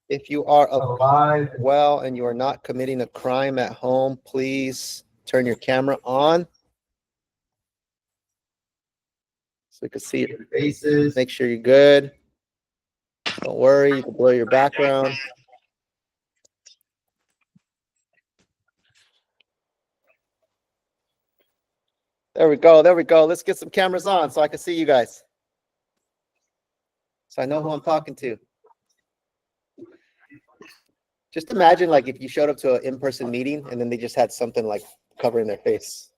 If you are alive, well, and you are not committing a crime at home, please turn your camera on so we can see your faces. Make sure you're good. Don't worry, you can blur your background. There we go. There we go. Let's get some cameras on so I can see you guys. So I know who I'm talking to. Just imagine like if you showed up to an in-person meeting and then they just had something like covering their face.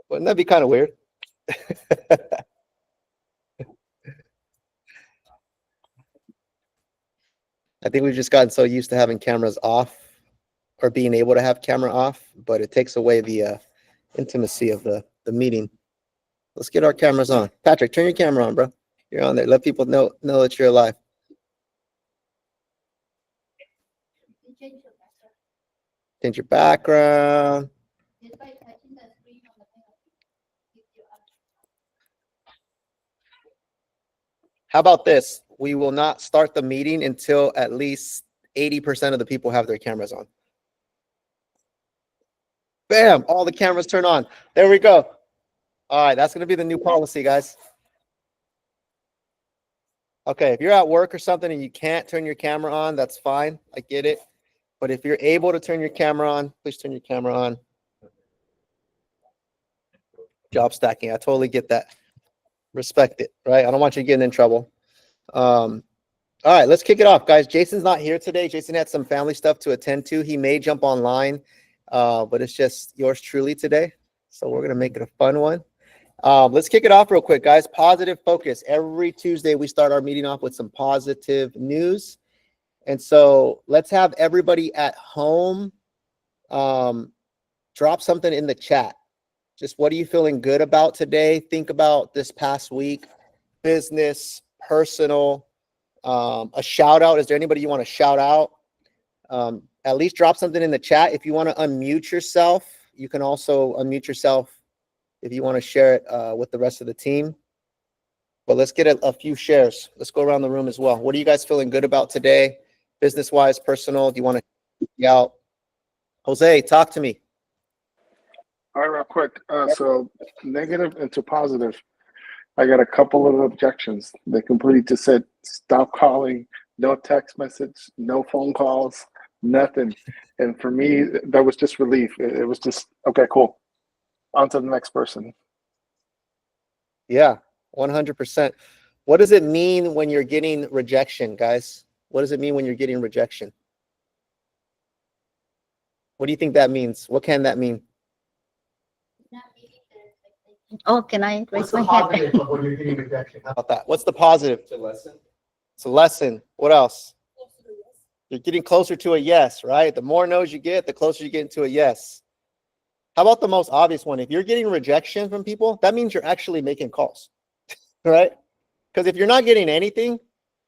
Wouldn't that be kind of weird? I think we've just gotten so used to having cameras off or being able to have camera off, but it takes away the intimacy of the meeting. Let's get our cameras on. Patrick, turn your camera on, bro. You're on there. Let people know that you're alive. Change your background. How about this? We will not start the meeting until at least 80% of the people have their cameras on. Bam! All the cameras turn on. There we go. All right, that's going to be the new policy, guys. Okay, if you're at work or something and you can't turn your camera on, that's fine. I get it. But if you're able to turn your camera on, please turn your camera on. Job stacking. I totally get that. Respect it, right? I don't want you getting in trouble. All right, let's kick it off, guys. Jason's not here today. Jason had some family stuff to attend to. He may jump online, but it's just yours truly today. So we're going to make it a fun one. Let's kick it off real quick, guys. Positive focus. Every Tuesday, we start our meeting off with some positive news. And so let's have everybody at home drop something in the chat. Just what are you feeling good about today? Think about this past week, business, personal, a shout out. Is there anybody you want to shout out? At least drop something in the chat. If you want to unmute yourself, you can also unmute yourself if you want to share it with the rest of the team. But let's get a few shares. Let's go around the room as well. What are you guys feeling good about today? Business-wise, personal? Do you want to shout out? Jose, talk to me. All right, real quick. So negative into positive. I got a couple of objections. They completely just said, stop calling, no text message, no phone calls, nothing. And for me, that was just relief. It was just, okay, cool. On to the next person. Yeah, 100%. What does it mean when you're getting rejection, guys? What does it mean when you're getting rejection? What do you think that means? What can that mean? Oh, can I raise my hand? When you're getting rejection? How about that? What's the positive? It's a lesson. It's a lesson. What else? You're getting closer to a yes, right? The more no's you get, the closer you get into a yes. How about the most obvious one? If you're getting rejection from people, that means you're actually making calls, right? Because if you're not getting anything,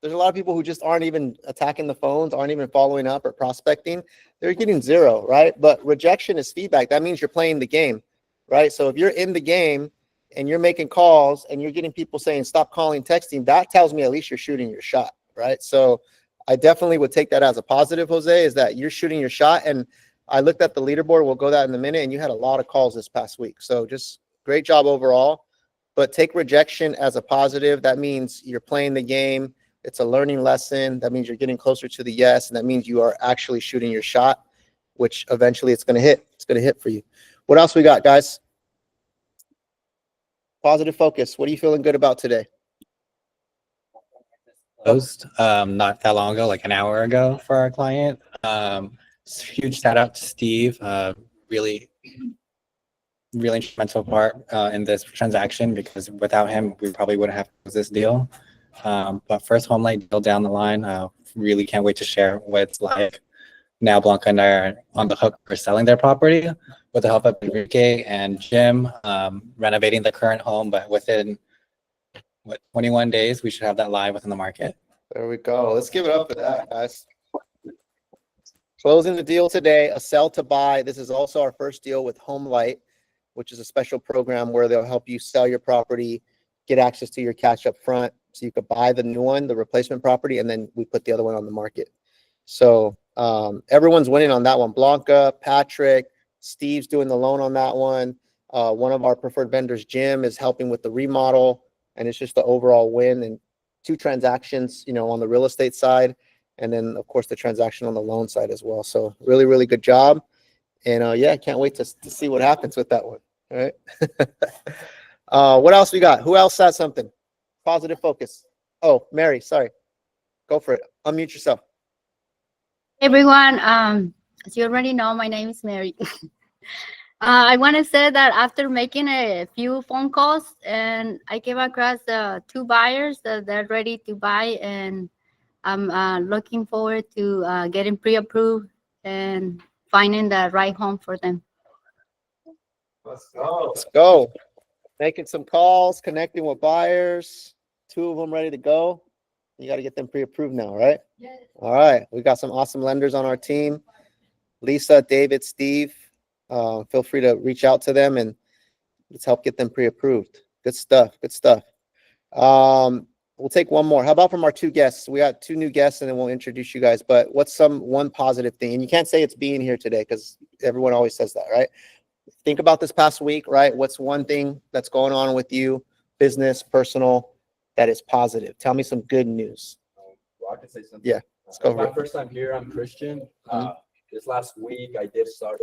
there's a lot of people who just aren't even attacking the phones, aren't even following up or prospecting. They're getting zero, right? But rejection is feedback. That means you're playing the game, right? So if you're in the game and you're making calls and you're getting people saying, stop calling, texting, that tells me at least you're shooting your shot, right? So I definitely would take that as a positive, Jose, is that you're shooting your shot. And I looked at the leaderboard. We'll go that in a minute. And you had a lot of calls this past week. So just great job overall. But take rejection as a positive. That means you're playing the game. It's a learning lesson. That means you're getting closer to the yes. And that means you are actually shooting your shot, which eventually it's going to hit. It's going to hit for you. What else we got, guys? Positive focus. What are you feeling good about today? Closed not that long ago, like an hour ago for our client. Huge shout out to Steve. Really instrumental part in this transaction, because without him, we probably wouldn't have closed this deal. But first home light deal down the line. Really can't wait to share what it's like. Now Blanca and I are on the hook for selling their property with the help of Enrique and Jim, renovating the current home, but within 21 days, we should have that live within the market. There we go. Let's give it up for that, guys. Closing the deal today, a sell to buy. This is also our first deal with HomeLight, which is a special program where they'll help you sell your property, get access to your cash up front, so you could buy the new one, the replacement property, and then we put the other one on the market. So everyone's winning on that one. Blanca, Patrick, Steve's doing the loan on that one. One of our preferred vendors, Jim, is helping with the remodel, and it's just the overall win and 2 transactions, on the real estate side, and then of course the transaction on the loan side as well. So really, really good job. And yeah, I can't wait to see what happens with that one. All right. What else we got? Who else had something? Positive focus. Oh, Mary, sorry. Go for it. Unmute yourself. Everyone, as you already know, my name is Mary. I want to say that after making a few phone calls, and I came across 2 buyers that they're ready to buy, and I'm looking forward to getting pre-approved and finding the right home for them. Let's go. Let's go. Making some calls, connecting with buyers. 2 of them ready to go. You got to get them pre-approved now, right? Yes. All right. We got some awesome lenders on our team. Lisa, David, Steve. Feel free to reach out to them and let's help get them pre-approved. Good stuff. Good stuff. We'll take one more. How about from our 2 guests? We got 2 new guests and then we'll introduce you guys. But what's one positive thing? And you can't say it's being here today because everyone always says that, right? Think about this past week, right? What's one thing that's going on with you, business, personal, that is positive? Tell me some good news. Well, I can say something. Yeah, let's go for My it. first time here, I'm Christian. Mhm. This last week, I did start.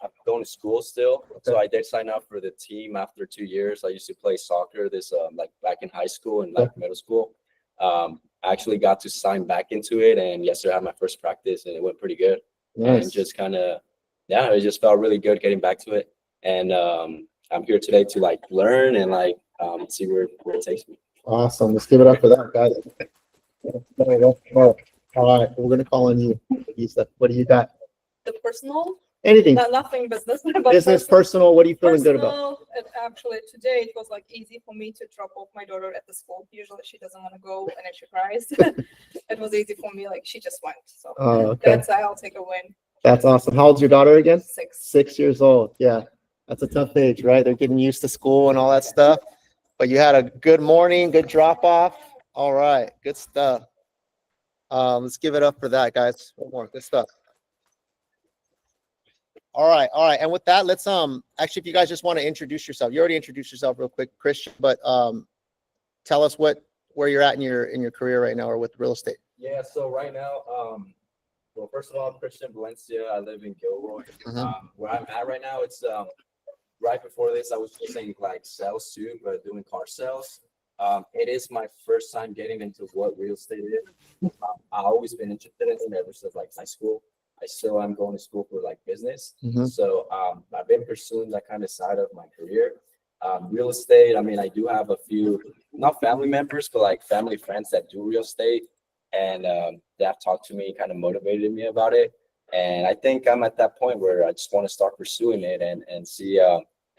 I'm going to school still, so I did sign up for the team after 2 years. I used to play soccer. Like back in high school and like middle school. I actually got to sign back into it, and yesterday I had my first practice, and it went pretty good. Nice. And just kind of, yeah, it just felt really good getting back to it. And I'm here today to like learn and like see where it takes me. Awesome. Let's give it up for that, guys. All right, we're gonna call on you. Lisa. What do you got? The personal, Anything? nothing business. But Business, personal. What are you feeling good about? personal, and actually today it was like easy for me to drop off my daughter at the school. Usually she doesn't want to go and then she cries. It was easy for me, like she just went. So Oh, okay. that's I'll take a win. That's awesome. How old's your daughter again? 6. 6 years old. Yeah, that's a tough age, right? They're getting used to school and all that stuff. But you had a good morning, good drop off. All right, good stuff. Let's give it up for that, guys. One more, good stuff. All right, all right. And with that, let's actually, if you guys just want to introduce yourself, you already introduced yourself real quick, Christian, but tell us where you're at in your career right now or with real estate. Yeah, so right now, well, first of all, I'm Christian Valencia. I live in Gilroy. Mhm. Where I'm at right now, it's right before this, I was just saying like sales too, but doing car sales. It is my first time getting into what real estate is. I've always been interested in it ever since like high school. I still am going to school for like business. Mhm. So I've been pursuing that kind of side of my career. Real estate, I mean, I do have a few, not family members, but like family friends that do real estate. And they have talked to me, kind of motivated me about it. And I think I'm at that point where I just want to start pursuing it and see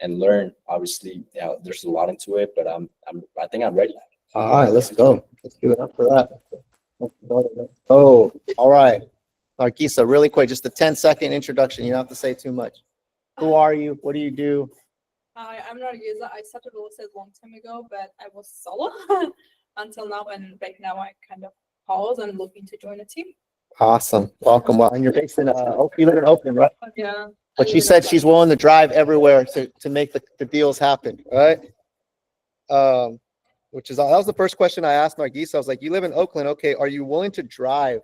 and learn. Obviously, there's a lot into it, but I think I'm ready. All right, let's go. Let's give it up for that. Oh, all right. Nargisa, really quick, just a 10-second introduction. You don't have to say too much. Who are you? What do you do? Hi, I'm Nargisa. I started real estate a long time ago, but I was solo until now. And right now I kind of pause and looking to join a team. Awesome. Welcome. Well, and you're based in you live in Oakland, right? Yeah. But she said she's willing to drive everywhere to make the deals happen, right? Which is that was the first question I asked Nargisa. I was like, you live in Oakland, okay? Are you willing to drive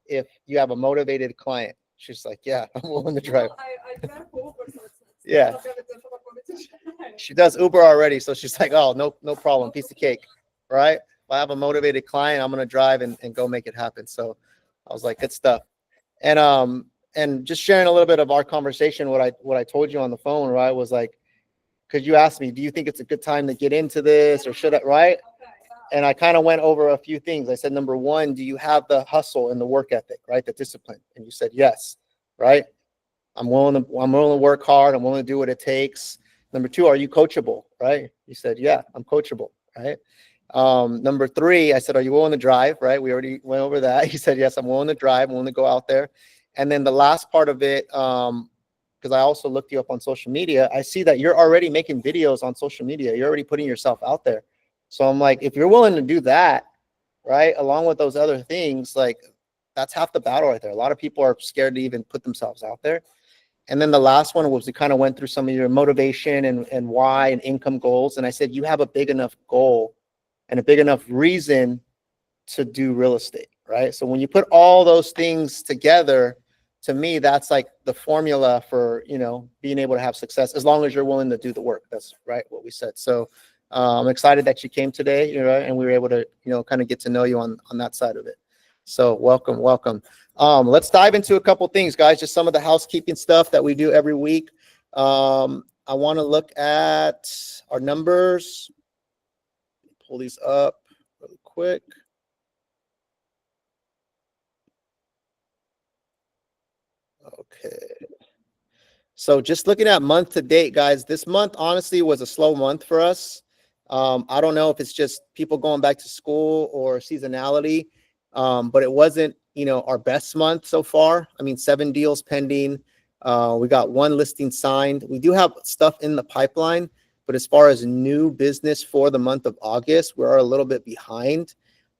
if you have a motivated client? She's like, yeah, I'm willing to drive. Well, I drive Uber, so it's Yeah. not very difficult for me to drive. She does Uber already, so she's like, oh, no problem, piece of cake, right? If I have a motivated client, I'm gonna drive and go make it happen. So I was like, good stuff. And just sharing a little bit of our conversation, what I told you on the phone, right, was like, because you asked me, do you think it's a good time to get into this or should I, right? Okay, And I kind of went over a few things. I said, number one, do you have the hustle and the work ethic, right? The discipline. And you said, yes, right? I'm willing to work hard. I'm willing to do what it takes. Number two, are you coachable, right? You said, yeah, I'm coachable, right? Number three, I said, are you willing to drive, right? We already went over that. He said, yes, I'm willing to drive. I'm willing to go out there. And then the last part of it, because I also looked you up on social media, I see that you're already making videos on social media. You're already putting yourself out there. So I'm like, if you're willing to do that, right, along with those other things, like that's half the battle right there. A lot of people are scared to even put themselves out there. And then the last one was we kind of went through some of your motivation and why and income goals. And I said, you have a big enough goal and a big enough reason to do real estate, right? So when you put all those things together, to me, that's like the formula for, you know, being able to have success as long as you're willing to do the work. That's right, what we said. So I'm excited that you came today, you know, and we were able to, you know, kind of get to know you on that side of it. So welcome, welcome. Let's dive into a couple things, guys, just some of the housekeeping stuff that we do every week. I want to look at our numbers. Pull these up really quick. Okay. So just looking at month to date, guys, this month honestly was a slow month for us. I don't know if it's just people going back to school or seasonality, but it wasn't, you know, our best month so far. I mean, 7 deals pending. We got 1 listing signed. We do have stuff in the pipeline, but as far as new business for the month of August, we're a little bit behind.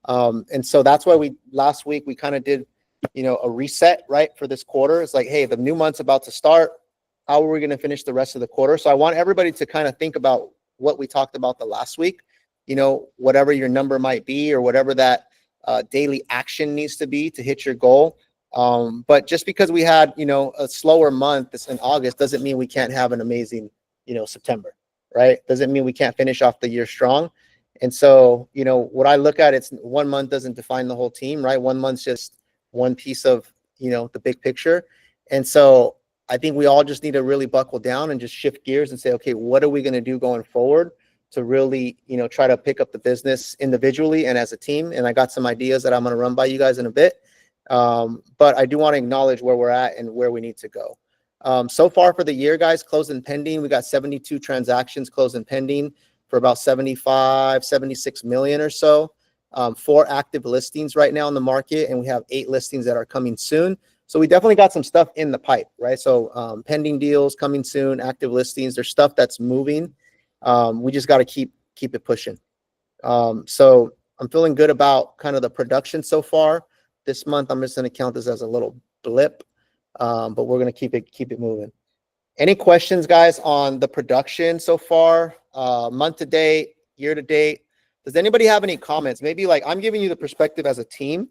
And so that's why last week we kind of did, you know, a reset, right, for this quarter. It's like, hey, the new month's about to start. How are we going to finish the rest of the quarter? So I want everybody to kind of think about what we talked about the last week, you know, whatever your number might be or whatever that daily action needs to be to hit your goal. But just because we had, you know, a slower month this in August doesn't mean we can't have an amazing, you know, September, right? Doesn't mean we can't finish off the year strong. And so, you know, what I look at, it's 1 month doesn't define the whole team, right? 1 month's just one piece of, you know, the big picture. And so I think we all just need to really buckle down and just shift gears and say, okay, what are we going to do going forward to really, you know, try to pick up the business individually and as a team? And I got some ideas that I'm going to run by you guys in a bit. But I do want to acknowledge where we're at and where we need to go. So far for the year, guys, closed and pending, we got 72 transactions closed and pending for about 75, 76 million or so. 4 active listings right now in the market, and we have 8 listings that are coming soon. So we definitely got some stuff in the pipe, right? So pending deals coming soon, active listings, there's stuff that's moving. We just got to keep it pushing. So I'm feeling good about kind of the production so far. This month, I'm just going to count this as a little blip, but we're going to keep it moving. Any questions, guys, on the production so far, month to date, year to date? Does anybody have any comments? Maybe like I'm giving you the perspective as a team,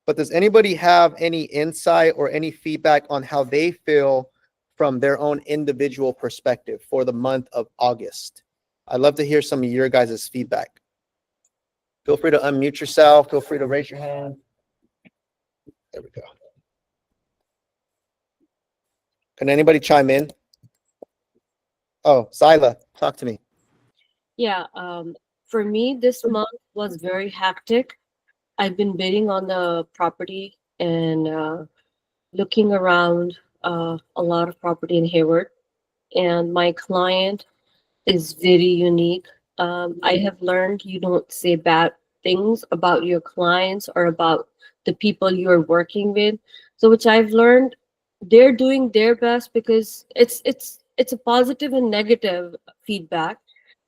but does anybody have any insight or any feedback on how they feel from their own individual perspective for the month of August? I'd love to hear some of your guys' feedback. Feel free to unmute yourself. Feel free to raise your hand. There we go. Can anybody chime in? Oh, Zyla, talk to me. Yeah, for me, this month was very hectic. I've been bidding on the property and looking around a lot of property in Hayward. And my client is very unique. I have learned you don't say bad things about your clients or about the people you're working with. So which I've learned, they're doing their best because it's a positive and negative feedback.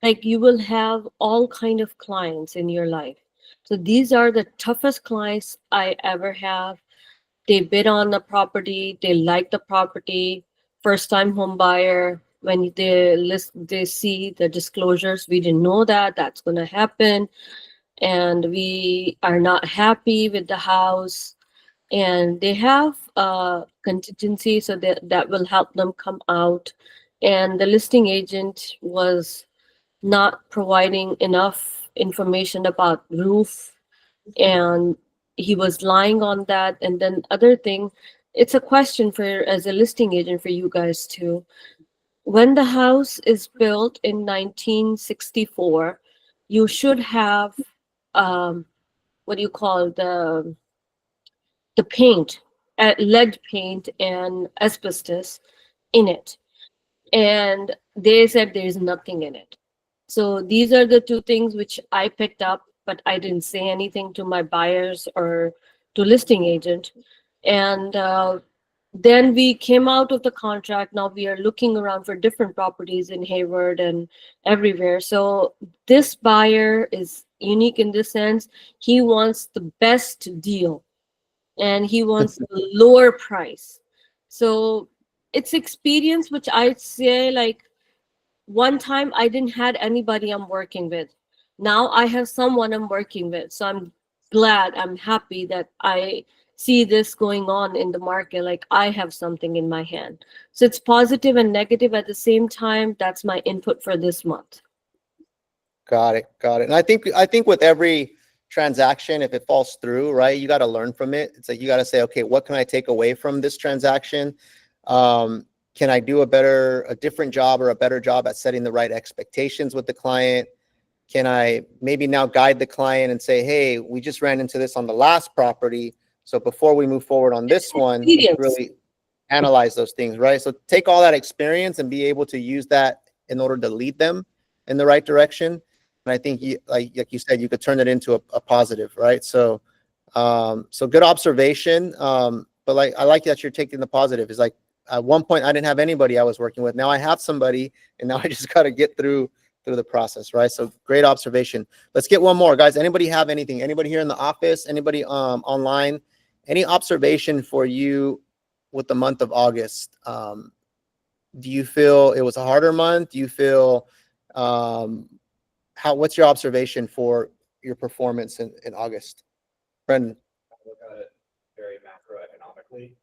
Like you will have all kind of clients in your life. So these are the toughest clients I ever have. They bid on the property, they like the property, first time home buyer. When they see the disclosures, we didn't know that's going to happen. And we are not happy with the house. And they have contingency so that will help them come out. And the listing agent was not providing enough information about roof, and he was lying on that. And then other thing, it's a question for as a listing agent for you guys too. When the house is built in 1964, you should have what do you call the paint, lead paint and asbestos in it. And they said there's nothing in it. So these are the 2 things which I picked up, but I didn't say anything to my buyers or to listing agent. And then we came out of the contract. Now we are looking around for different properties in Hayward and everywhere. So this buyer is unique in this sense. He wants the best deal. and he wants a lower price. So it's experience, which I'd say, like, one time I didn't had anybody I'm working with. Now I have someone I'm working with. So I'm happy that I see this going on in the market. Like, I have something in my hand. So it's positive and negative at the same time. That's my input for this month. Got it. Got it. And I think with every transaction, if it falls through, right, you got to learn from it. It's like you got to say, okay, what can I take away from this transaction? Can I do a different job or a better job at setting the right expectations with the client? Can I maybe now guide the client and say, hey, we just ran into this on the last property. So before we move forward on this one, let's Experience. really analyze those things, right? So take all that experience and be able to use that in order to lead them in the right direction. And I think like you said, you could turn it into a positive, right? So, so good observation. But like, I like that you're taking the positive. It's like at one point I didn't have anybody I was working with. Now I have somebody, and now I just got to get through the process, right? So great observation. Let's get one more, guys. Anybody have anything? Anybody here in the office? Anybody online? Any observation for you with the month of August? Do you feel it was a harder month? Do you feel what's your observation for your performance in August? Brendan. I look at it very macroeconomically.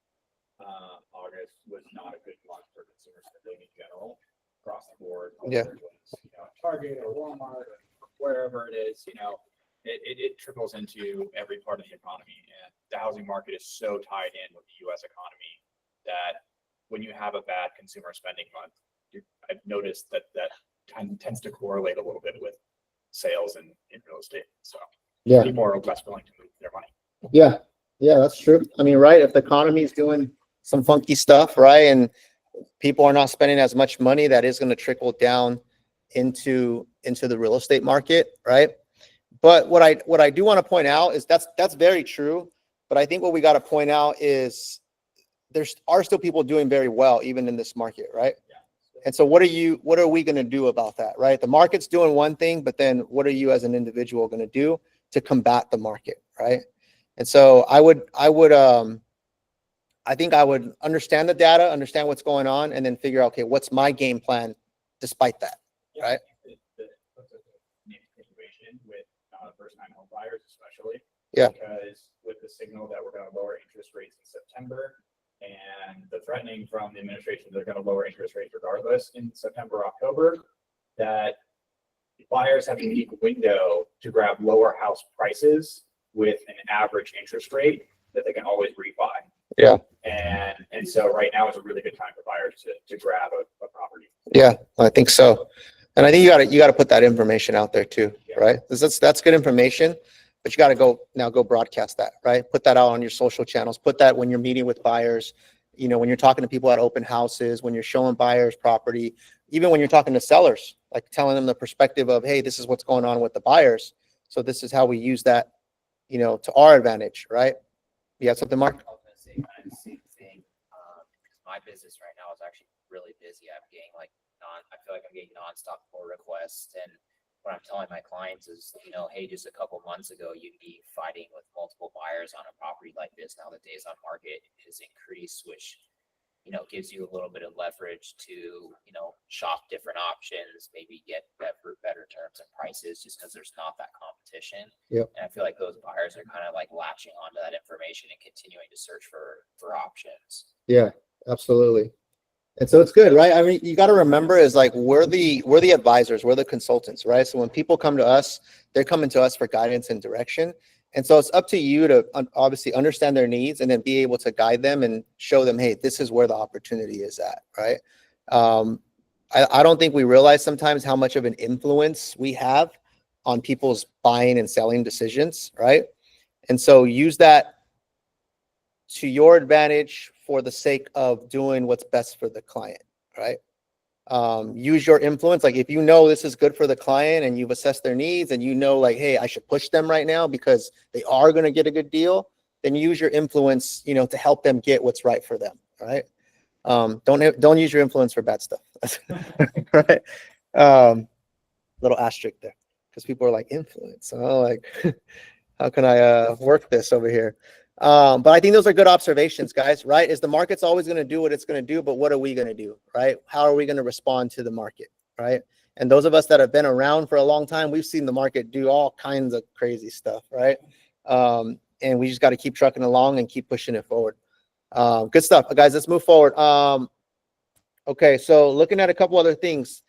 August was not a good month for consumer spending in general across the board. Yeah. Whether it was, Target or Walmart or wherever it is, it trickles into every part of the economy. And the housing market is so tied in with the U.S. economy that when you have a bad consumer spending month, I've noticed that tends to correlate a little bit with sales in real estate. So Yeah. people are less willing to move their money. Yeah. Yeah, that's true. I mean, right. If the economy is doing some funky stuff, right, and people are not spending as much money, that is going to trickle down into the real estate market, right? But what I do want to point out is that's very true. But I think what we got to point out is there are still people doing very well even in this market, right? Yeah. And so what are we going to do about that, right? The market's doing one thing, but then what are you as an individual going to do to combat the market, right? And so I think I would understand the data, understand what's going on, and then figure out, okay, what's my game plan despite that, right? The situation with first-time home buyers, especially. Yeah. Because with the signal that we're going to lower interest rates in September, and the threatening from the administration they're going to lower interest rates regardless in September, October, that buyers have a unique window to grab lower house prices with an average interest rate that they can always refi. Yeah. And so right now is a really good time for buyers to grab a property. Yeah, I think so. And I think you got to put that information out there too, right? That's good information, but you got to go broadcast that, right? Put that out on your social channels. Put that when you're meeting with buyers, when you're talking to people at open houses, when you're showing buyers property, even when you're talking to sellers, like telling them the perspective of, hey, this is what's going on with the buyers. So this is how we use that, to our advantage, right? You have something, Mark? I was gonna say kind of the same thing. Because my business right now is actually really busy. I'm getting I feel like I'm getting nonstop pull requests, and what I'm telling my clients is, hey, just a couple months ago, you'd be fighting with multiple buyers on a property like this. Now the days on market has increased, which gives you a little bit of leverage to shop different options, maybe get better terms and prices, just because there's not that competition. Yep. And I feel like those buyers are kind of like latching onto that information and continuing to search for options. Yeah, absolutely. And so it's good, right? I mean, you got to remember is like we're the advisors, we're the consultants, right? So when people come to us, they're coming to us for guidance and direction. And so it's up to you to obviously understand their needs and then be able to guide them and show them, hey, this is where the opportunity is at, right? I don't think we realize sometimes how much of an influence we have on people's buying and selling decisions, right? And so use that to your advantage for the sake of doing what's best for the client, right? Use your influence. Like if this is good for the client and you've assessed their needs and like, hey, I should push them right now because they are going to get a good deal, then use your influence, to help them get what's right for them, right? Don't use your influence for bad stuff, right? Little asterisk there because people are like influence. Like, how can I work this over here? But I think those are good observations, guys, right? Is the market's always going to do what it's going to do, but what are we going to do, right? How are we going to respond to the market, right? And those of us that have been around for a long time, we've seen the market do all kinds of crazy stuff, right? And we just got to keep trucking along and keep pushing it forward. Good stuff, guys. Let's move forward. Okay, so looking at a couple other things,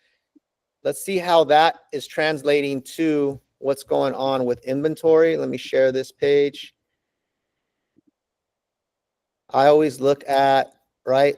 let's see how that is translating to what's going on with inventory. Let me share this page. I always look at, right,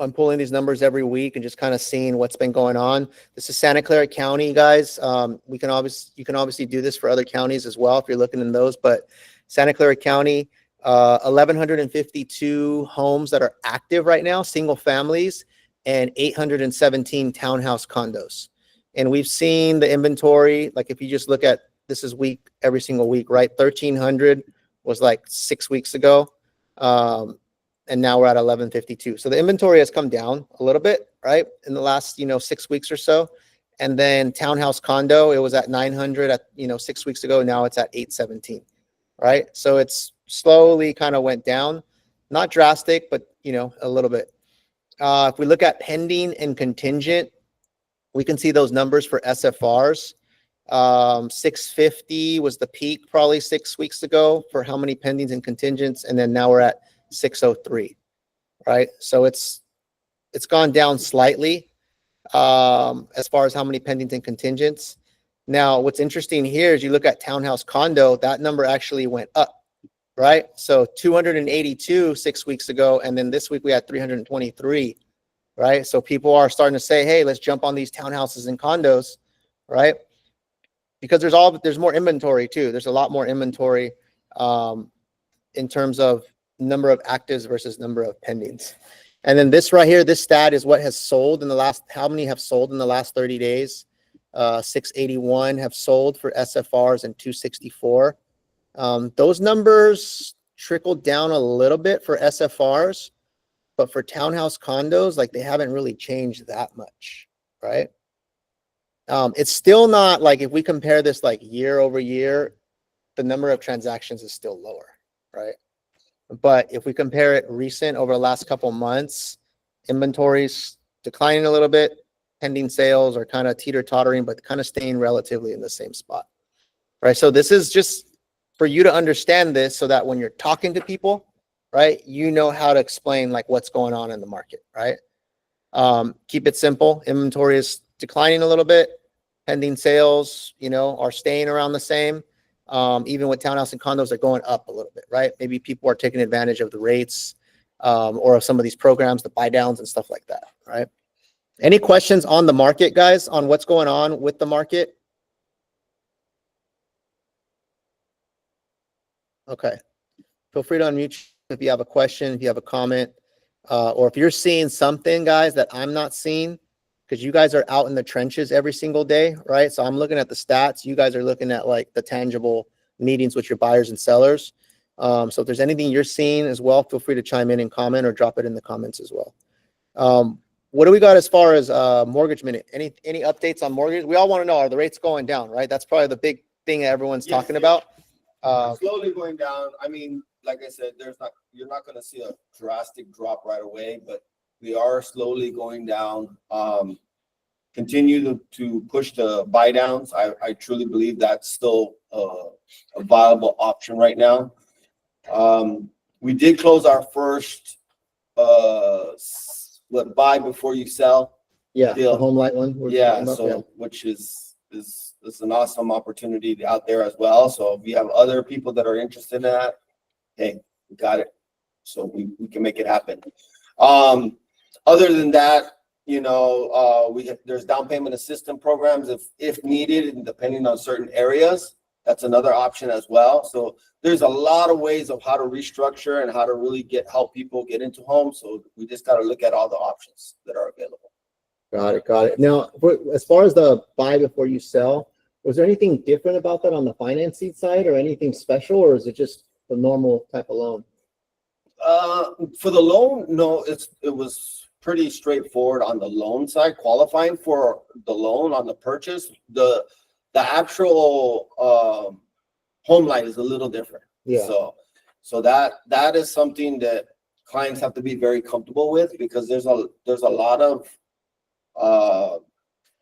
I'm pulling these numbers every week and just kind of seeing what's been going on. This is Santa Clara County, guys. You can obviously do this for other counties as well if you're looking in those, but Santa Clara County, 1,152 homes that are active right now, single families, and 817 townhouse condos. And we've seen the inventory, like if you just look at, this is every single week, right? 1,300 was like 6 weeks ago. And now we're at 1152. So the inventory has come down a little bit, right? In the last, 6 weeks or so. And then townhouse condo, it was at 900 at, 6 weeks ago. Now it's at 817, right? So it's slowly kind of went down, not drastic, but, a little bit. If we look at pending and contingent, we can see those numbers for SFRs. 650 was the peak probably 6 weeks ago for how many pendings and contingents. And then now we're at 603, right? So it's gone down slightly as far as how many pendings and contingents. Now, what's interesting here is you look at townhouse condo, that number actually went up, right? So 282 6 weeks ago, and then this week we had 323, right? So people are starting to say, hey, let's jump on these townhouses and condos, right? Because there's more inventory too. There's a lot more inventory in terms of number of actives versus number of pendings. And then this right here, this stat is what has sold in the last, how many have sold in the last 30 days? 681 have sold for SFRs and 264. Those numbers trickled down a little bit for SFRs, but for townhouse condos, like they haven't really changed that much, right? It's still not like, if we compare this like year over year, the number of transactions is still lower, right? But if we compare it recent over the last couple months, inventories declining a little bit, pending sales are kind of teeter-tottering, but kind of staying relatively in the same spot, right? So this is just for you to understand this so that when you're talking to people, right, you know how to explain like what's going on in the market, right? Keep it simple. Inventory is declining a little bit. Pending sales, are staying around the same. Even with townhouse and condos are going up a little bit, right? Maybe people are taking advantage of the rates or of some of these programs, the buy downs and stuff like that, right? Any questions on the market, guys, on what's going on with the market? Okay. Feel free to unmute if you have a question, if you have a comment, or if you're seeing something, guys, that I'm not seeing, because you guys are out in the trenches every single day, right? So I'm looking at the stats. You guys are looking at like the tangible meetings with your buyers and sellers. So if there's anything you're seeing as well, feel free to chime in and comment or drop it in the comments as well. What do we got as far as mortgage minute? Any updates on mortgage? We all want to know, are the rates going down, right? That's probably the big thing everyone's talking about. Slowly going down. I mean, like I said, you're not going to see a drastic drop right away, but we are slowly going down. Continue to push the buy downs. I truly believe that's still a viable option right now. We did close our first buy before you sell. Yeah, deal. the home light one. Yeah, so which is an awesome opportunity out there as well. So if you have other people that are interested in that, hey, we got it. So we can make it happen. Other than that, there's down payment assistance programs if needed, and depending on certain areas, that's another option as well. So there's a lot of ways of how to restructure and how to really help people get into homes. So we just got to look at all the options that are available. Got it. Now, as far as the buy before you sell, was there anything different about that on the financing side or anything special, or is it just the normal type of loan? For the loan, no, it was pretty straightforward on the loan side. Qualifying for the loan on the purchase, the actual home line is a little different. Yeah. So that is something that clients have to be very comfortable with, because there's a lot of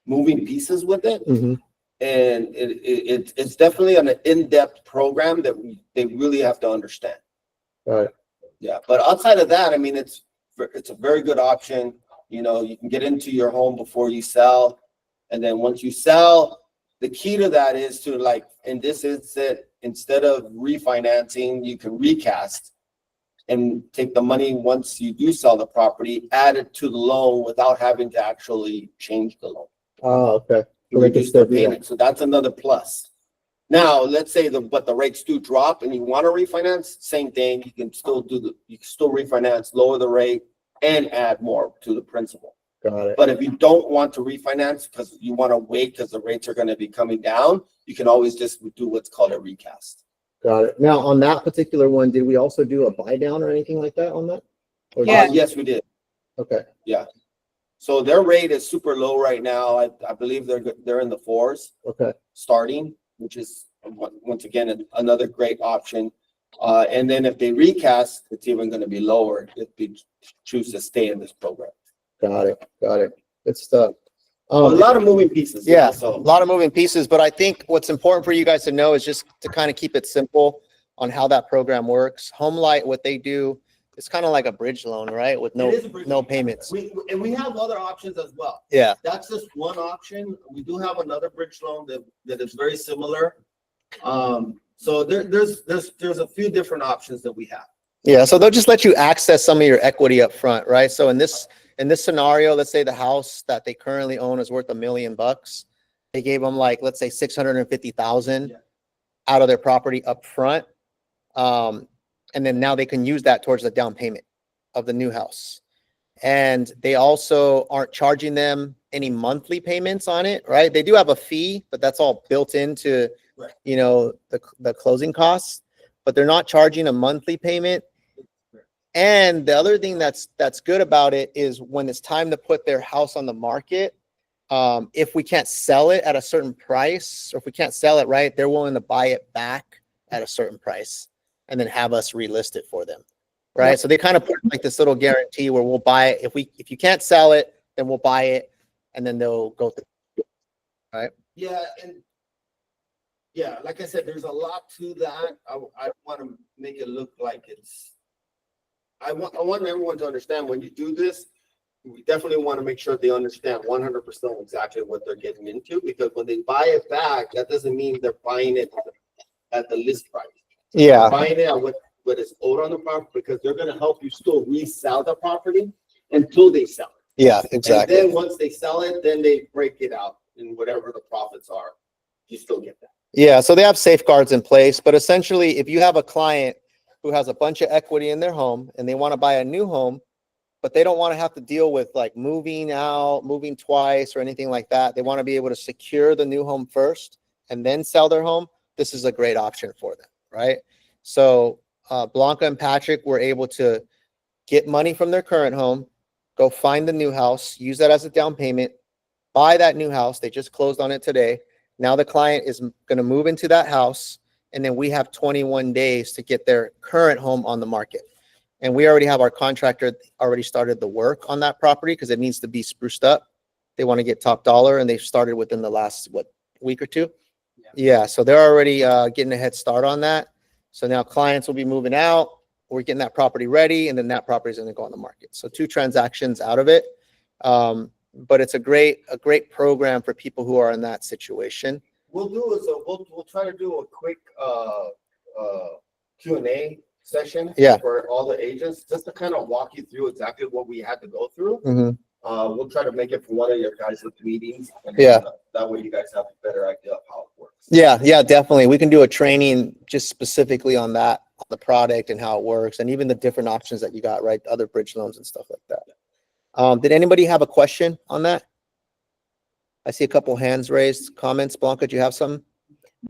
moving pieces with it. Mhm. And it's definitely an in-depth program that they really have to understand. Right. Yeah, but outside of that, I mean, it's a very good option. You know, you can get into your home before you sell. And then once you sell, the key to that is to, like, in this instance, instead of refinancing, you can recast and take the money once you do sell the property, add it to the loan without having to actually change the loan. Oh, okay. To So they can reduce still the do that. payment. So that's another plus. Now, let's say but the rates do drop and you want to refinance, same thing. You can still refinance, lower the rate, and add more to the principal. Got it. But if you don't want to refinance because you want to wait because the rates are going to be coming down, you can always just do what's called a recast. Got it. Now, on that particular one, did we also do a buy down or anything like that on that? Or Yeah. just- Yes, we did. Okay. Yeah. So their rate is super low right now. I believe they're in the 4s Okay. starting, which is once again another great option. And then if they recast, it's even going to be lower if they choose to stay in this program. Got it. Got it. Good stuff. A lot of moving pieces. Yeah, a So lot of moving pieces, but I think what's important for you guys to know is just to kind of keep it simple on how that program works. HomeLight, what they do, it's kind of like a bridge loan, right? With it is a bridge no loan. payments. We have other options as well. Yeah. That's just one option. We do have another bridge loan that is very similar. So there's a few different options that we have. Yeah. So they'll just let you access some of your equity up front, right? So in this scenario, let's say the house that they currently own is worth $1 million. They gave them, like, let's say 650,000 Yeah. out of their property up front. And then now they can use that towards the down payment of the new house. And they also aren't charging them any monthly payments on it, right? They do have a fee, but that's all built into, Right. you know, the closing costs, but they're not charging a monthly payment. And the other thing that's good about it is when it's time to put their house on the market, if we can't sell it at a certain price, or if we can't sell it right, they're willing to buy it back at a certain price and then have us relist it for them. Right. Yep. So they kind of put like this little guarantee where we'll buy it. If you can't sell it, then we'll buy it, and then they'll go through. Right. Yeah, and yeah, like I said, there's a lot to that. I want to make it look like I want everyone to understand when you do this, we definitely want to make sure they understand 100% exactly what they're getting into, because when they buy it back, that doesn't mean they're buying it at the list price. Yeah. They're buying it at what is owed on the property, because they're going to help you still resell the property until they sell it. Yeah, And exactly. then once they sell it, then they break it out and whatever the profits are, you still get that. Yeah. So they have safeguards in place, but essentially if you have a client who has a bunch of equity in their home and they want to buy a new home, but they don't want to have to deal with like moving out, moving twice or anything like that. They want to be able to secure the new home first and then sell their home. This is a great option for them, right? So Blanca and Patrick were able to get money from their current home, go find the new house, use that as a down payment, buy that new house. They just closed on it today. Now the client is going to move into that house, and then we have 21 days to get their current home on the market. And we already have our contractor already started the work on that property because it needs to be spruced up. They want to get top dollar, and they've started within the last, week or two? Yeah, so they're already getting a head start on that. So now clients will be moving out. We're getting that property ready, and then that property is going to go on the market. So 2 transactions out of it. But it's a great program for people who are in that situation. We'll try to do a quick Q&A session Yeah. for all the agents, just to kind of walk you through exactly what we had to go through. Mhm. We'll try to make it for one of your guys' meetings. And Yeah. That way you guys have a better idea of how it works. Yeah, definitely. We can do a training just specifically on that, on the product and how it works, and even the different options that you got, right? Other bridge loans and stuff like that. Did anybody have a question on that? I see a couple hands raised, comments. Blanca, do you have some?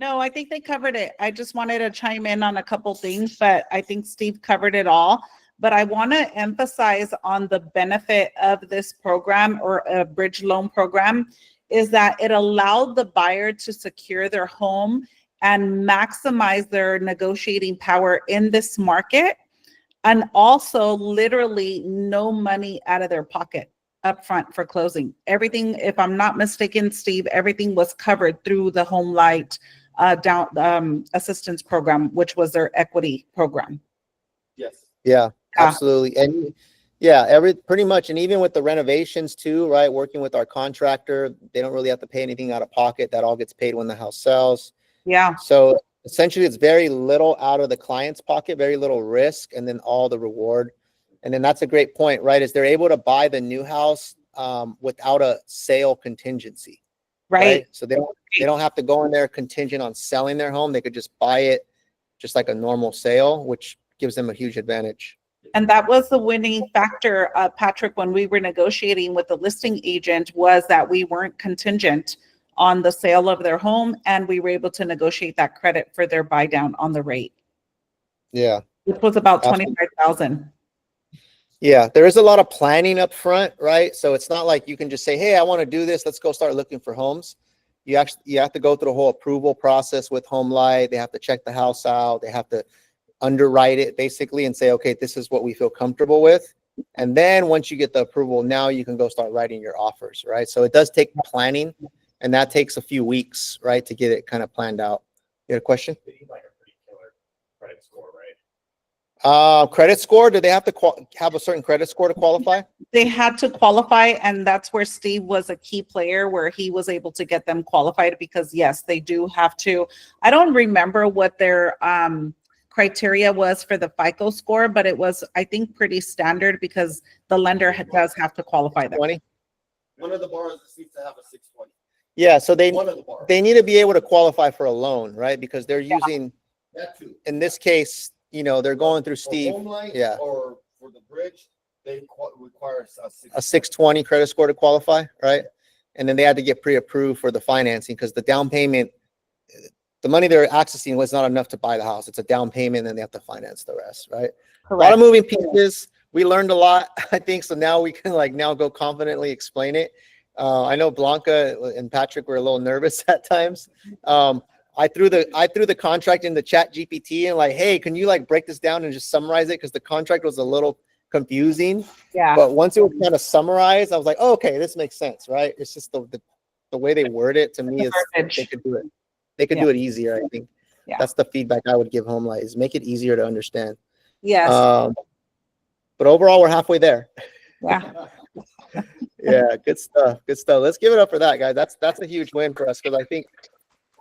No, I think they covered it. I just wanted to chime in on a couple things, but I think Steve covered it all. But I want to emphasize on the benefit of this program, or a bridge loan program, is that it allowed the buyer to secure their home and maximize their negotiating power in this market, and also literally no money out of their pocket upfront for closing. Everything, if I'm not mistaken, Steve, everything was covered through the Home Light assistance program, which was their equity program. Yes. Yeah, absolutely. And yeah, pretty much. And even with the renovations too, right? Working with our contractor, they don't really have to pay anything out of pocket. That all gets paid when the house sells. Yeah. So essentially it's very little out of the client's pocket, very little risk, and then all the reward. And then that's a great point, right? Is they're able to buy the new house without a sale contingency. Right. So they don't have to go in there contingent on selling their home. They could just buy it just like a normal sale, which gives them a huge advantage. And that was the winning factor, Patrick, when we were negotiating with the listing agent, was that we weren't contingent on the sale of their home, and we were able to negotiate that credit for their buy down on the rate. Yeah. Which was about 25,000. Yeah, there is a lot of planning up front, right? So it's not like you can just say, hey, I want to do this. Let's go start looking for homes. You have to go through the whole approval process with Home Light. They have to check the house out. They have to underwrite it basically and say, okay, this is what we feel comfortable with. And then once you get the approval, now you can go start writing your offers, right? So it does take planning, and that takes a few weeks, right, to get it kind of planned out. You had a question? They need like a pretty killer credit score, right? Credit score, do they have to have a certain credit score to qualify? They had to qualify, and that's where Steve was a key player, where he was able to get them qualified, because yes, they do have to. I don't remember what their criteria was for the FICO score, but it was, I think, pretty standard, because the lender does have to qualify them. 20? One of the borrowers needs to have a 620. Yeah, so One of the borrowers. they need to be able to qualify for a loan, right? Because they're using, That too. in this case, they're going through For Steve, Home Light yeah. Or for the bridge, they require a 620 credit score to qualify, right? And then they had to get pre-approved for the financing, because the down payment, the money they're accessing was not enough to buy the house. It's a down payment, and they have to finance the rest, right? A lot of moving pieces. We learned a lot, I think. So now we can now go confidently explain it. I know Blanca and Patrick were a little nervous at times. I threw the contract in the chat GPT and hey, can you break this down and just summarize it? Because the contract was a little confusing. Yeah. But once it was kind of summarized, I was like, oh, okay, this makes sense, right? It's just the way they word it to me is they could do it. They could do it easier, I think. Yeah. That's the feedback I would give Home Light, is make it easier to understand. Yes. But overall, we're halfway there. Yeah. Yeah, good stuff. Good stuff. Let's give it up for that, guys. That's a huge win for us, because I think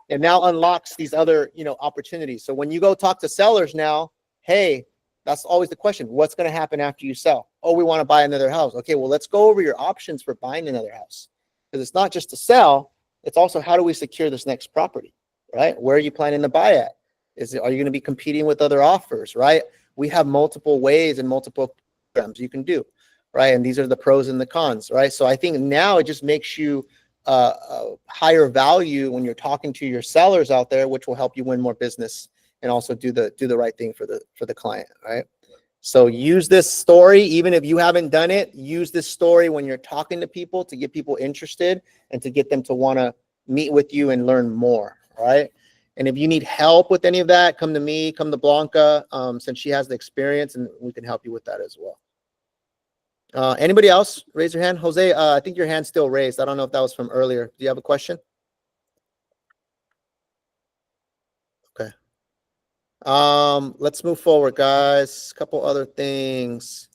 it now unlocks these other opportunities. So when you go talk to sellers now, hey, that's always the question. What's going to happen after you sell? Oh, we want to buy another house. Okay, well, let's go over your options for buying another house, because it's not just to sell. It's also, how do we secure this next property, right? Where are you planning to buy at? Are you going to be competing with other offers, right? We have multiple ways and multiple programs you can do, right? And these are the pros and the cons, right? So I think now it just makes you a higher value when you're talking to your sellers out there, which will help you win more business and also do the right thing for the client, right? So use this story, even if you haven't done it, use this story when you're talking to people to get people interested and to get them to want to meet with you and learn more, right? And if you need help with any of that, come to me, come to Blanca, since she has the experience, and we can help you with that as well. Anybody else? Raise your hand. Jose, I think your hand's still raised. I don't know if that was from earlier. Do you have a question? Okay. Let's move forward, guys. A couple other things.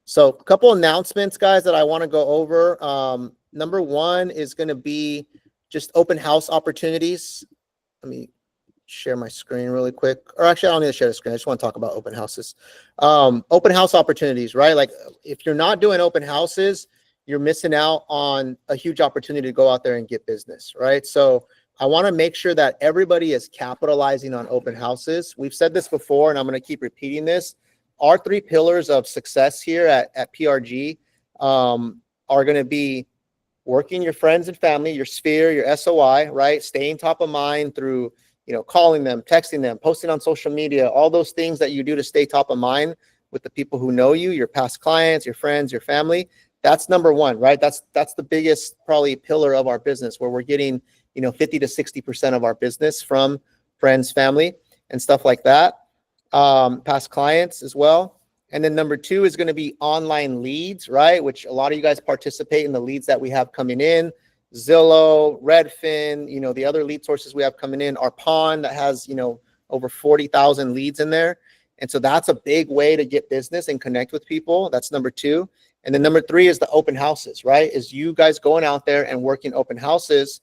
So a couple announcements, guys, that I want to go over. Number one is going to be just open house opportunities. Let me share my screen really quick. Or actually, I don't need to share the screen. I just want to talk about open houses. Open house opportunities, right? Like if you're not doing open houses, you're missing out on a huge opportunity to go out there and get business, right? So I want to make sure that everybody is capitalizing on open houses. We've said this before, and I'm going to keep repeating this. Our 3 pillars of success here at PRG are going to be working your friends and family, your sphere, your SOI, right? Staying top of mind through, calling them, texting them, posting on social media, all those things that you do to stay top of mind with the people who know you, your past clients, your friends, your family. That's number one, right? That's the biggest probably pillar of our business, where we're getting 50 to 60% of our business from friends, family, and stuff like that. Past clients as well. And then number 2 is going to be online leads, right? Which a lot of you guys participate in the leads that we have coming in. Zillow, Redfin, the other lead sources we have coming in, our Pond that has, over 40,000 leads in there. And so that's a big way to get business and connect with people. That's number 2. And then number 3 is the open houses, right? Is you guys going out there and working open houses,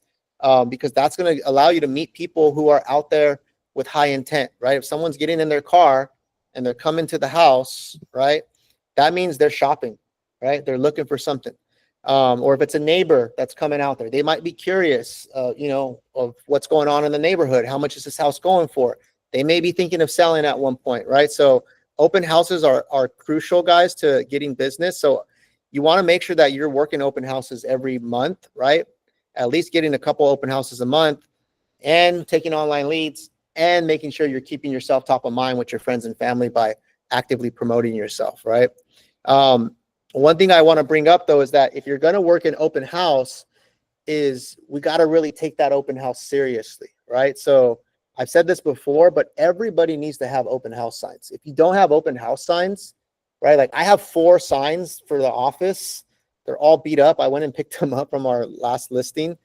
because that's going to allow you to meet people who are out there with high intent, right? If someone's getting in their car and they're coming to the house, right? That means they're shopping, right? They're looking for something. Or if it's a neighbor that's coming out there, they might be curious, of what's going on in the neighborhood. How much is this house going for? They may be thinking of selling at one point, right? So open houses are crucial, guys, to getting business. So you want to make sure that you're working open houses every month, right? At least getting a couple open houses a month and taking online leads and making sure you're keeping yourself top of mind with your friends and family by actively promoting yourself, right? One thing I want to bring up, though, is that if you're going to work an open house, is we got to really take that open house seriously, right? So I've said this before, but everybody needs to have open house signs. If you don't have open house signs, right? Like I have 4 signs for the office. They're all beat up. I went and picked them up from our last listing.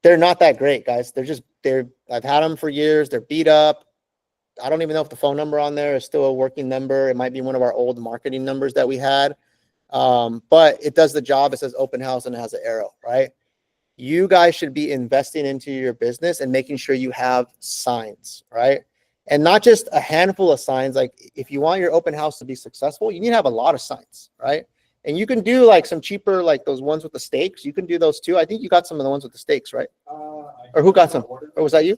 They're not that great, guys. I've had them for years. They're beat up. I don't even know if the phone number on there is still a working number. It might be one of our old marketing numbers that we had. But it does the job. It says open house and it has an arrow, right? You guys should be investing into your business and making sure you have signs, right? And not just a handful of signs. Like if you want your open house to be successful, you need to have a lot of signs, right? And you can do like some cheaper, like those ones with the stakes. You can do those too. I think you got some of the ones with the stakes, right? Or who got some? Or was that you?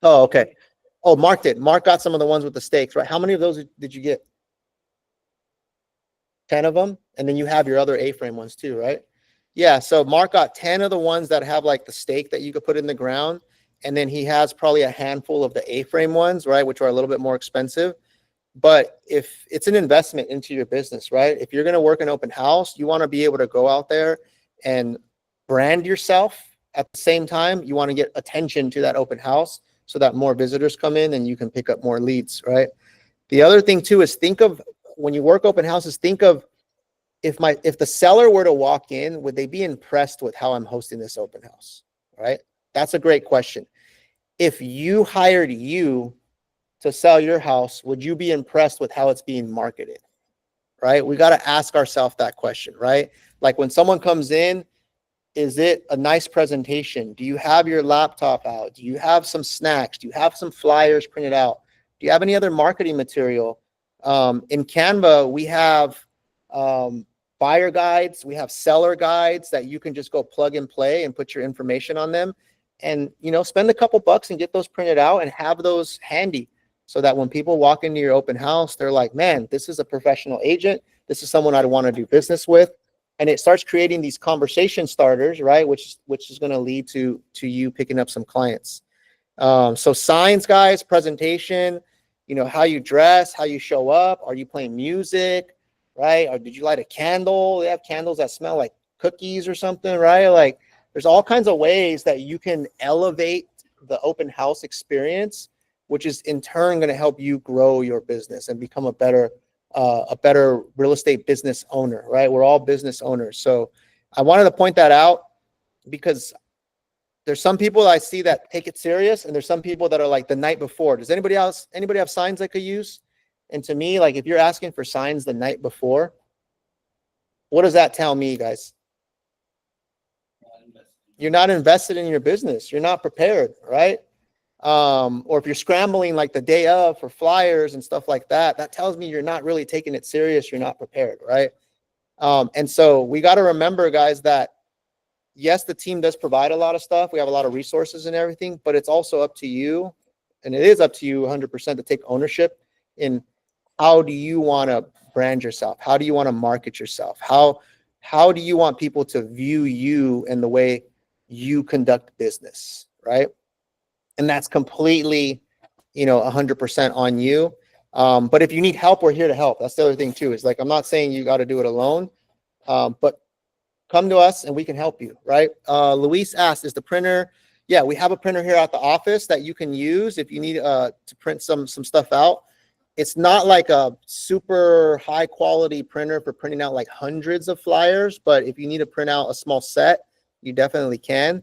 Oh, okay. Oh, Mark did. Mark got some of the ones with the stakes, right? How many of those did you get? 10 of them? And then you have your other A-frame ones too, right? Yeah, so Mark got 10 of the ones that have like the stake that you could put in the ground. And then he has probably a handful of the A-frame ones, right? Which are a little bit more expensive. But if it's an investment into your business, right? If you're going to work an open house, you want to be able to go out there and brand yourself. At the same time, you want to get attention to that open house so that more visitors come in and you can pick up more leads, right? The other thing too is think of, when you work open houses, think of if the seller were to walk in, would they be impressed with how I'm hosting this open house, right? That's a great question. If you hired you to sell your house, would you be impressed with how it's being marketed, right? We got to ask ourselves that question, right? Like when someone comes in, is it a nice presentation? Do you have your laptop out? Do you have some snacks? Do you have some flyers printed out? Do you have any other marketing material? In Canva, we have buyer guides. We have seller guides that you can just go plug and play and put your information on them. And, spend a couple bucks and get those printed out and have those handy so that when people walk into your open house, they're like, man, this is a professional agent. This is someone I'd want to do business with. And it starts creating these conversation starters, right? Which is going to lead to you picking up some clients. So signs, guys, presentation, how you dress, how you show up. Are you playing music, right? Or did you light a candle? They have candles that smell like cookies or something, right? Like there's all kinds of ways that you can elevate the open house experience, which is in turn going to help you grow your business and become a better real estate business owner, right? We're all business owners. So I wanted to point that out because there's some people I see that take it serious, and there's some people that are like the night before. Does anybody have signs I could use? And to me, like if you're asking for signs the night before, what does that tell me, guys? You're not invested in your business. You're not prepared, right? Or if you're scrambling like the day of for flyers and stuff like that, that tells me you're not really taking it serious. You're not prepared, right? And so we got to remember, guys, that yes, the team does provide a lot of stuff. We have a lot of resources and everything, but it's also up to you. And it is up to you 100% to take ownership in how do you want to brand yourself? How do you want to market yourself? How do you want people to view you and the way you conduct business, right? And that's completely, 100% on you. But if you need help, we're here to help. That's the other thing too, is like, I'm not saying you got to do it alone. But come to us and we can help you, right? Luis asked, is the printer? Yeah, we have a printer here at the office that you can use if you need to print some stuff out. It's not like a super high quality printer for printing out like hundreds of flyers, but if you need to print out a small set, you definitely can.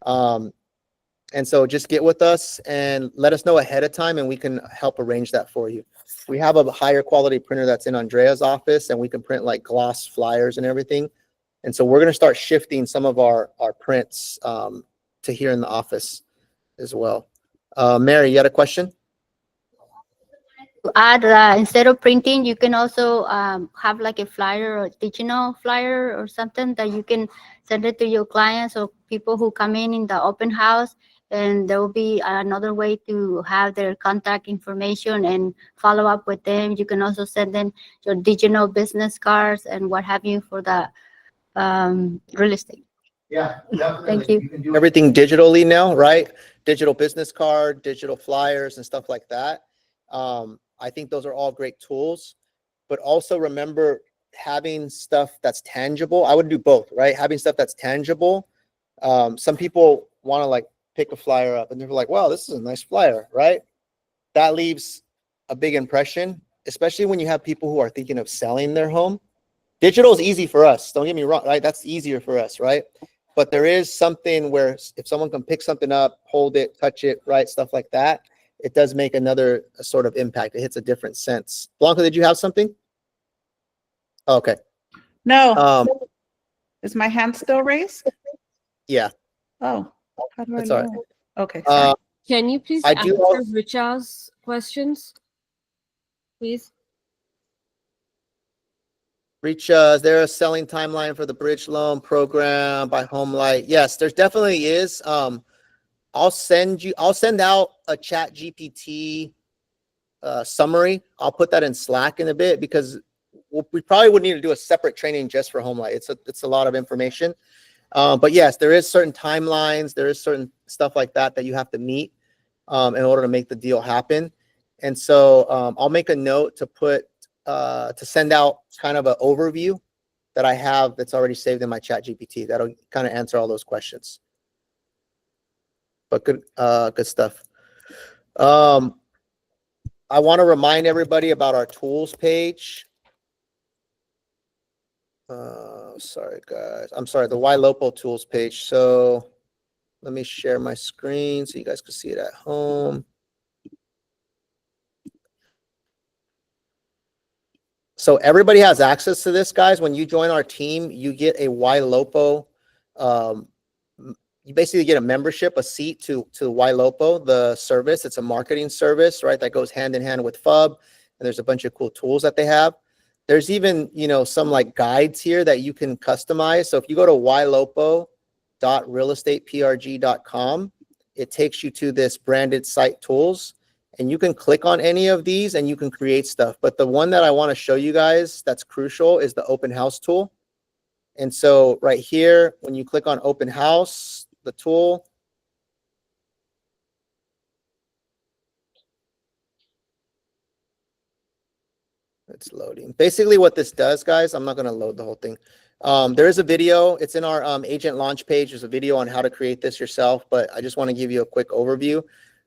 And so just get with us and let us know ahead of time and we can help arrange that for you. We have a higher quality printer that's in Andrea's office and we can print like gloss flyers and everything. And so we're going to start shifting some of our prints to here in the office as well. Mary, you had a question? Add instead of printing, you can also have like a flyer or digital flyer or something that you can send it to your clients or people who come in the open house, and there will be another way to have their contact information and follow up with them. You can also send them your digital business cards and what have you for the real estate. Yeah, definitely. Thank you. You can do everything digitally now, right? Digital business card, digital flyers and stuff like that. I think those are all great tools, but also remember having stuff that's tangible. I would do both, right? Having stuff that's tangible. Some people want to like pick a flyer up and they're like, wow, this is a nice flyer, right? That leaves a big impression, especially when you have people who are thinking of selling their home. Digital is easy for us. Don't get me wrong, right? That's easier for us, right? But there is something where if someone can pick something up, hold it, touch it, right? Stuff like that. It does make another sort of impact. It hits a different sense. Blanca, did you have something? Okay. No. Is my hand still raised? Yeah. Oh, how do I That's all right. know? Okay. Sorry. Can you please I do answer also- Richa's questions? Please. Reach, is there a selling timeline for the bridge loan program by HomeLight? Yes, there definitely is. I'll send out a chat GPT summary. I'll put that in Slack in a bit because we probably would need to do a separate training just for HomeLight. It's a lot of information. But yes, there is certain timelines. There is certain stuff like that that you have to meet in order to make the deal happen. And so I'll make a note to put to send out kind of an overview that I have that's already saved in my chat GPT. That'll kind of answer all those questions. But good stuff. I want to remind everybody about our tools page. Sorry, guys. I'm sorry, the YLOPO tools page. So let me share my screen so you guys can see it at home. So everybody has access to this, guys. When you join our team, you get a YLOPO. You basically get a membership, a seat to YLOPO, the service. It's a marketing service, right? That goes hand in hand with FUB. And there's a bunch of cool tools that they have. There's even, some like guides here that you can customize. So if you go to ylopo.realestateprg.com, it takes you to this branded site tools. And you can click on any of these and you can create stuff. But the one that I want to show you guys that's crucial is the open house tool. And so right here, when you click on open house, the tool, it's loading. Basically what this does, guys, I'm not going to load the whole thing. There is a video. It's in our agent launch page. There's a video on how to create this yourself, but I just want to give you a quick overview.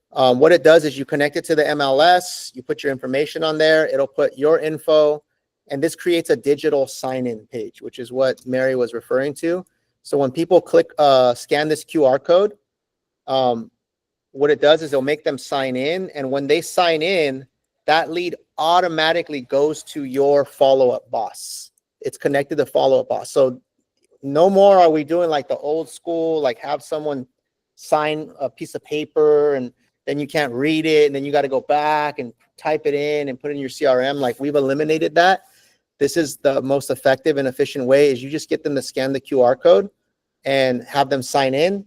What it does is you connect it to the MLS, you put your information on there, it'll put your info, and this creates a digital sign-in page, which is what Mary was referring to. So when people click, scan this QR code, what it does is it'll make them sign in, and when they sign in, that lead automatically goes to your follow-up boss. It's connected to follow-up boss. So no more are we doing like the old school, like have someone sign a piece of paper and then you can't read it, and then you got to go back and type it in and put it in your CRM. Like, we've eliminated that. This is the most effective and efficient way is you just get them to scan the QR code and have them sign in.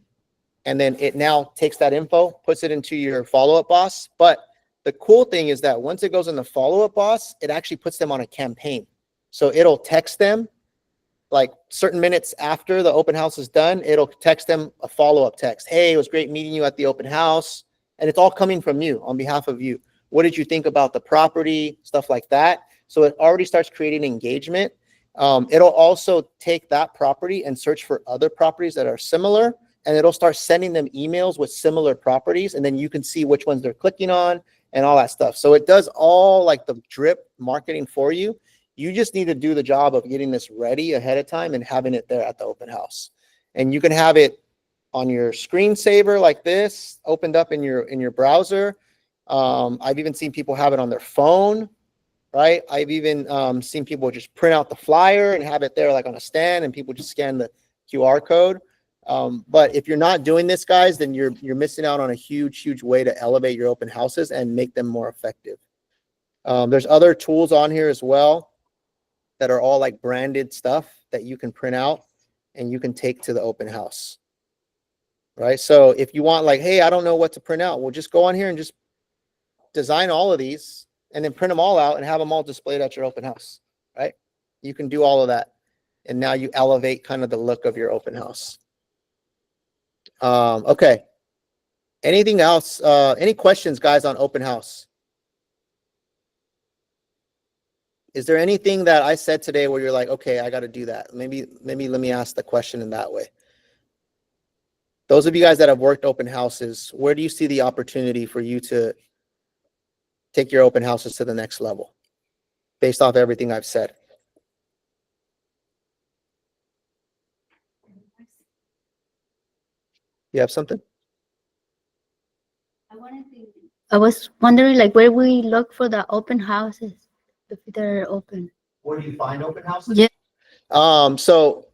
And then it now takes that info, puts it into your follow-up boss. But the cool thing is that once it goes in the follow-up boss, it actually puts them on a campaign. So it'll text them like certain minutes after the open house is done, it'll text them a follow-up text. Hey, it was great meeting you at the open house. And it's all coming from you on behalf of you. What did you think about the property? Stuff like that. So it already starts creating engagement. It'll also take that property and search for other properties that are similar, and it'll start sending them emails with similar properties, and then you can see which ones they're clicking on and all that stuff. So it does all like the drip marketing for you. You just need to do the job of getting this ready ahead of time and having it there at the open house. And you can have it on your screensaver like this, opened up in your browser. I've even seen people have it on their phone, right? I've even seen people just print out the flyer and have it there like on a stand, and people just scan the QR code. But if you're not doing this, guys, then you're missing out on a huge way to elevate your open houses and make them more effective. There's other tools on here as well that are all like branded stuff that you can print out and you can take to the open house, right? So if you want like, hey, I don't know what to print out, well, just go on here and just design all of these and then print them all out and have them all displayed at your open house, right? You can do all of that. And now you elevate kind of the look of your open house. Okay. Anything else? Any questions, guys, on open house? Is there anything that I said today where you're like, okay, I got to do that? Maybe let me ask the question in that way. Those of you guys that have worked open houses, where do you see the opportunity for you to take your open houses to the next level based off everything I've said? You have something? I was wondering, like, where we look for the open houses if they're open. Where do you find open houses? Yeah. So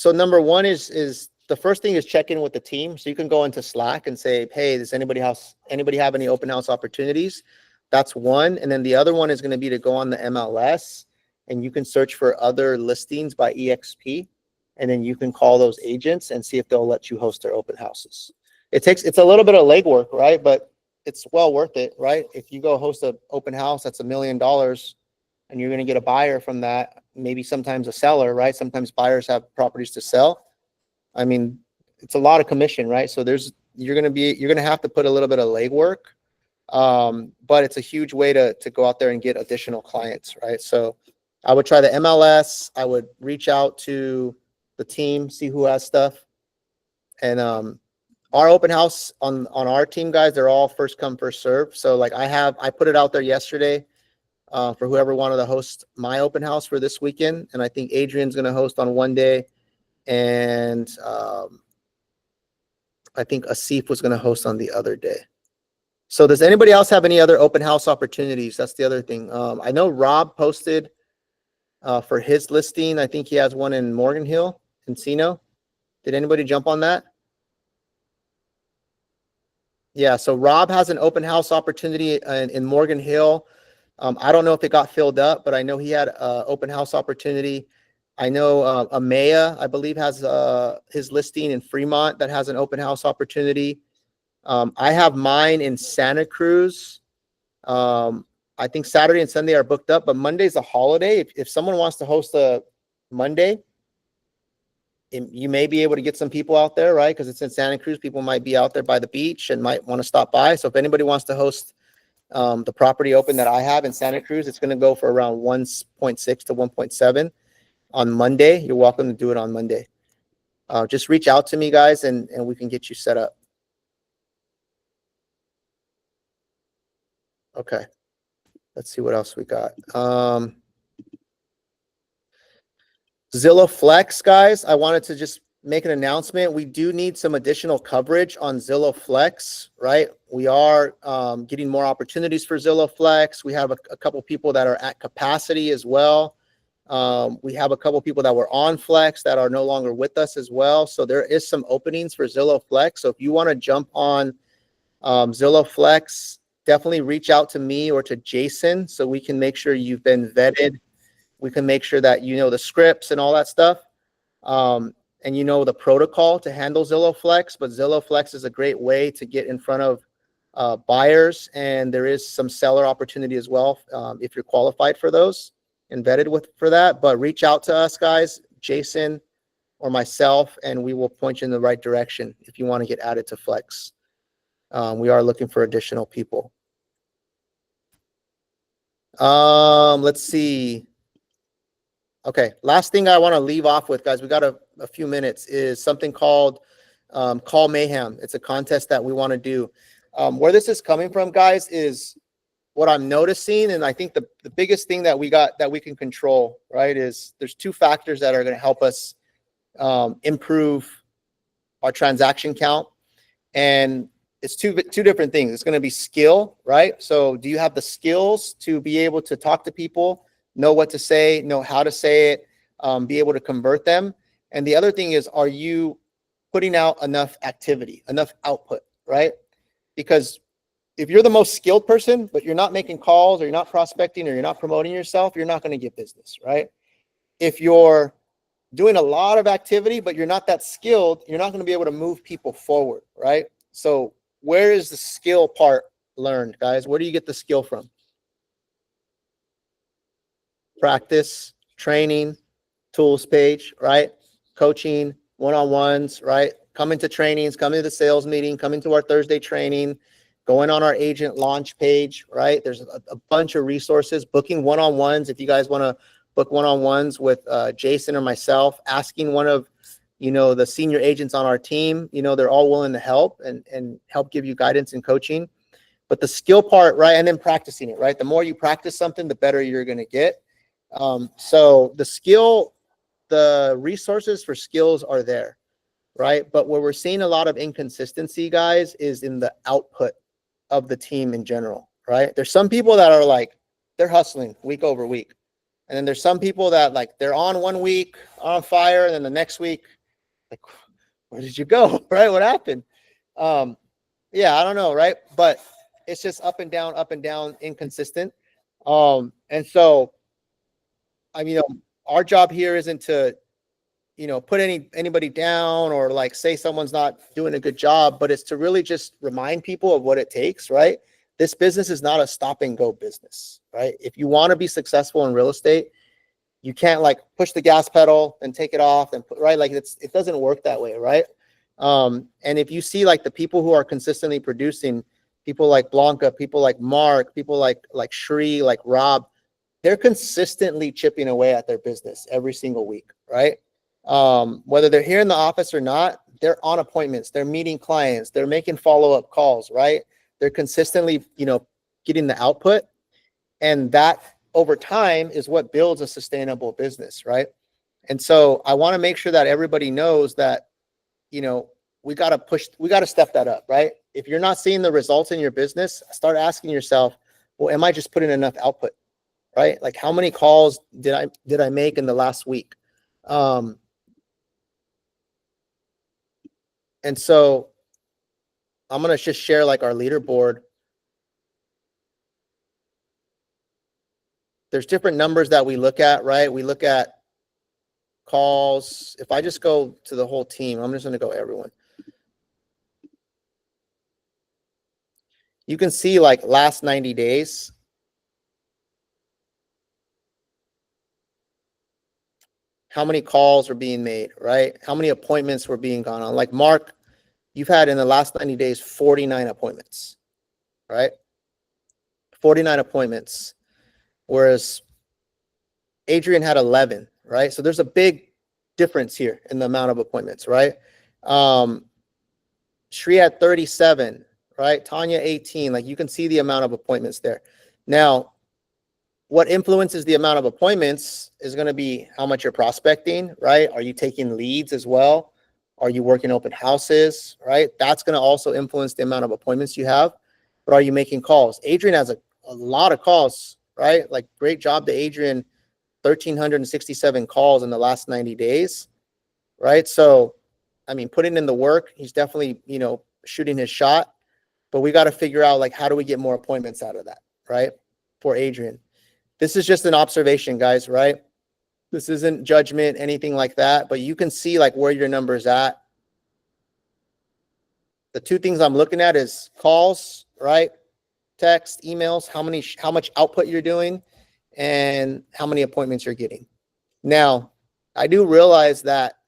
number one is the first thing is check in with the team. So you can go into Slack and say, hey, does anybody have any open house opportunities? That's one. And then the other one is going to be to go on the MLS and you can search for other listings by EXP. And then you can call those agents and see if they'll let you host their open houses. It's a little bit of legwork, right? But it's well worth it, right? If you go host an open house, that's $1 million and you're going to get a buyer from that, maybe sometimes a seller, right? Sometimes buyers have properties to sell. I mean, it's a lot of commission, right? So you're going to have to put a little bit of legwork. But it's a huge way to go out there and get additional clients, right? So I would try the MLS. I would reach out to the team, see who has stuff. And our open house on our team, guys, they're all first come, first serve. So like I put it out there yesterday for whoever wanted to host my open house for this weekend. And I think Adrian's going to host on one day. And I think Asif was going to host on the other day. So does anybody else have any other open house opportunities? That's the other thing. I know Rob posted for his listing. I think he has one in Morgan Hill, Encino. Did anybody jump on that? Yeah, so Rob has an open house opportunity in Morgan Hill. I don't know if it got filled up, but I know he had an open house opportunity. I know Amaya, I believe, has his listing in Fremont that has an open house opportunity. I have mine in Santa Cruz. I think Saturday and Sunday are booked up, but Monday's a holiday. If someone wants to host a Monday, you may be able to get some people out there, right? Because it's in Santa Cruz. People might be out there by the beach and might want to stop by. So if anybody wants to host the property open that I have in Santa Cruz, it's going to go for around 1.6 to 1.7 on Monday. You're welcome to do it on Monday. Just reach out to me, guys, and we can get you set up. Okay. Let's see what else we got. Zillow Flex, guys, I wanted to just make an announcement. We do need some additional coverage on Zillow Flex, right? We are getting more opportunities for Zillow Flex. We have a couple people that are at capacity as well. We have a couple people that were on Flex that are no longer with us as well. So there is some openings for Zillow Flex. So if you want to jump on Zillow Flex, definitely reach out to me or to Jason so we can make sure you've been vetted. We can make sure that you know the scripts and all that stuff. And you know the protocol to handle Zillow Flex. But Zillow Flex is a great way to get in front of buyers. And there is some seller opportunity as well if you're qualified for those and vetted for that. But reach out to us, guys, Jason or myself, and we will point you in the right direction if you want to get added to Flex. We are looking for additional people. Let's see. Okay, last thing I want to leave off with, guys, we got a few minutes, is something called Call Mayhem. It's a contest that we want to do. Where this is coming from, guys, is what I'm noticing, and I think the biggest thing that we can control, right, is there's two factors that are going to help us improve our transaction count. And it's two different things. It's going to be skill, right? So do you have the skills to be able to talk to people, know what to say, know how to say it, be able to convert them? And the other thing is, are you putting out enough activity, enough output, right? Because if you're the most skilled person, but you're not making calls, or you're not prospecting, or you're not promoting yourself, you're not going to get business, right? If you're doing a lot of activity, but you're not that skilled, you're not going to be able to move people forward, right? So where is the skill part learned, guys? Where do you get the skill from? Practice, training, tools page, right? Coaching, one-on-ones, right? Coming to trainings, coming to the sales meeting, coming to our Thursday training, going on our agent launch page, right? There's a bunch of resources, booking one-on-ones. If you guys want to book one-on-ones with Jason or myself, asking one of, the senior agents on our team, they're all willing to help and help give you guidance and coaching. But the skill part, right? And then practicing it, right? The more you practice something, the better you're going to get. So the resources for skills are there, right? But where we're seeing a lot of inconsistency, guys, is in the output of the team in general, right? There's some people that are like, they're hustling week over week. And then there's some people that, like, they're on one week on fire, and then the next week, like, where did you go? Right? What happened? Yeah, I don't know, right? But it's just up and down, inconsistent. And so, our job here isn't to, put anybody down or like say someone's not doing a good job, but it's to really just remind people of what it takes, right? This business is not a stop and go business, right? If you want to be successful in real estate, you can't like push the gas pedal and take it off and put, right? Like it doesn't work that way, right? And if you see like the people who are consistently producing, people like Blanca, people like Mark, people like Shri, like Rob, they're consistently chipping away at their business every single week, right? Whether they're here in the office or not, they're on appointments, they're meeting clients, they're making follow-up calls, right? They're consistently, getting the output, and that over time is what builds a sustainable business, right? And so I want to make sure that everybody knows that, we got to step that up, right? If you're not seeing the results in your business, start asking yourself, well, am I just putting enough output, right? Like, how many calls did I make in the last week? And so I'm going to just share like our leaderboard. There's different numbers that we look at, right? We look at calls. If I just go to the whole team, I'm just going to go everyone. You can see like last 90 days. How many calls were being made, right? How many appointments were being gone on? Like Mark, you've had in the last 90 days, 49 appointments, right? 49 appointments. Whereas Adrian had 11, right? So there's a big difference here in the amount of appointments, right? Shri had 37, right? Tanya, 18. Like, you can see the amount of appointments there. Now, what influences the amount of appointments is going to be how much you're prospecting, right? Are you taking leads as well? Are you working open houses, right? That's going to also influence the amount of appointments you have. But are you making calls? Adrian has a lot of calls, right? Like, great job to Adrian, 1,367 calls in the last 90 days, right? So, putting in the work, he's definitely, shooting his shot. But we got to figure out, like, how do we get more appointments out of that, right? For Adrian. This is just an observation, guys, right? This isn't judgment, anything like that, but you can see like where your number's at. The two things I'm looking at is calls, right? Text, emails, how much output you're doing, and how many appointments you're getting. Now, I do realize that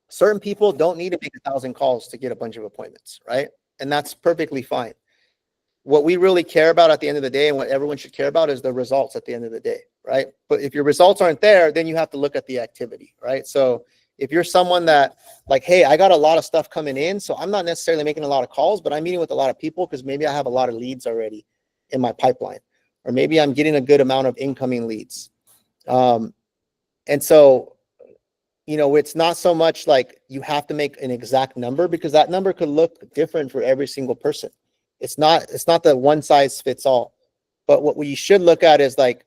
certain people don't need to make 1,000 calls to get a bunch of appointments, right? And that's perfectly fine. What we really care about at the end of the day, and what everyone should care about, is the results at the end of the day, right? But if your results aren't there, then you have to look at the activity, right? So if you're someone that like, hey, I got a lot of stuff coming in, so I'm not necessarily making a lot of calls, but I'm meeting with a lot of people because maybe I have a lot of leads already in my pipeline, or maybe I'm getting a good amount of incoming leads. And so, you know, it's not so much like you have to make an exact number, because that number could look different for every single person. It's not the one size fits all. But what we should look at is like,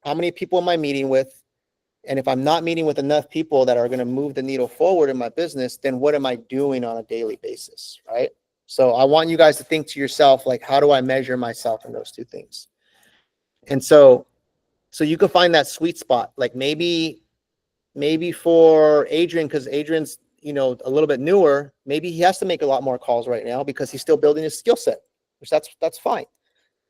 how many people am I meeting with? And if I'm not meeting with enough people that are going to move the needle forward in my business, then what am I doing on a daily basis, right? So I want you guys to think to yourself, like, how do I measure myself in those two things? And so you can find that sweet spot. Like maybe for Adrian, because Adrian's, you know, a little bit newer, maybe he has to make a lot more calls right now because he's still building his skill set, which that's fine.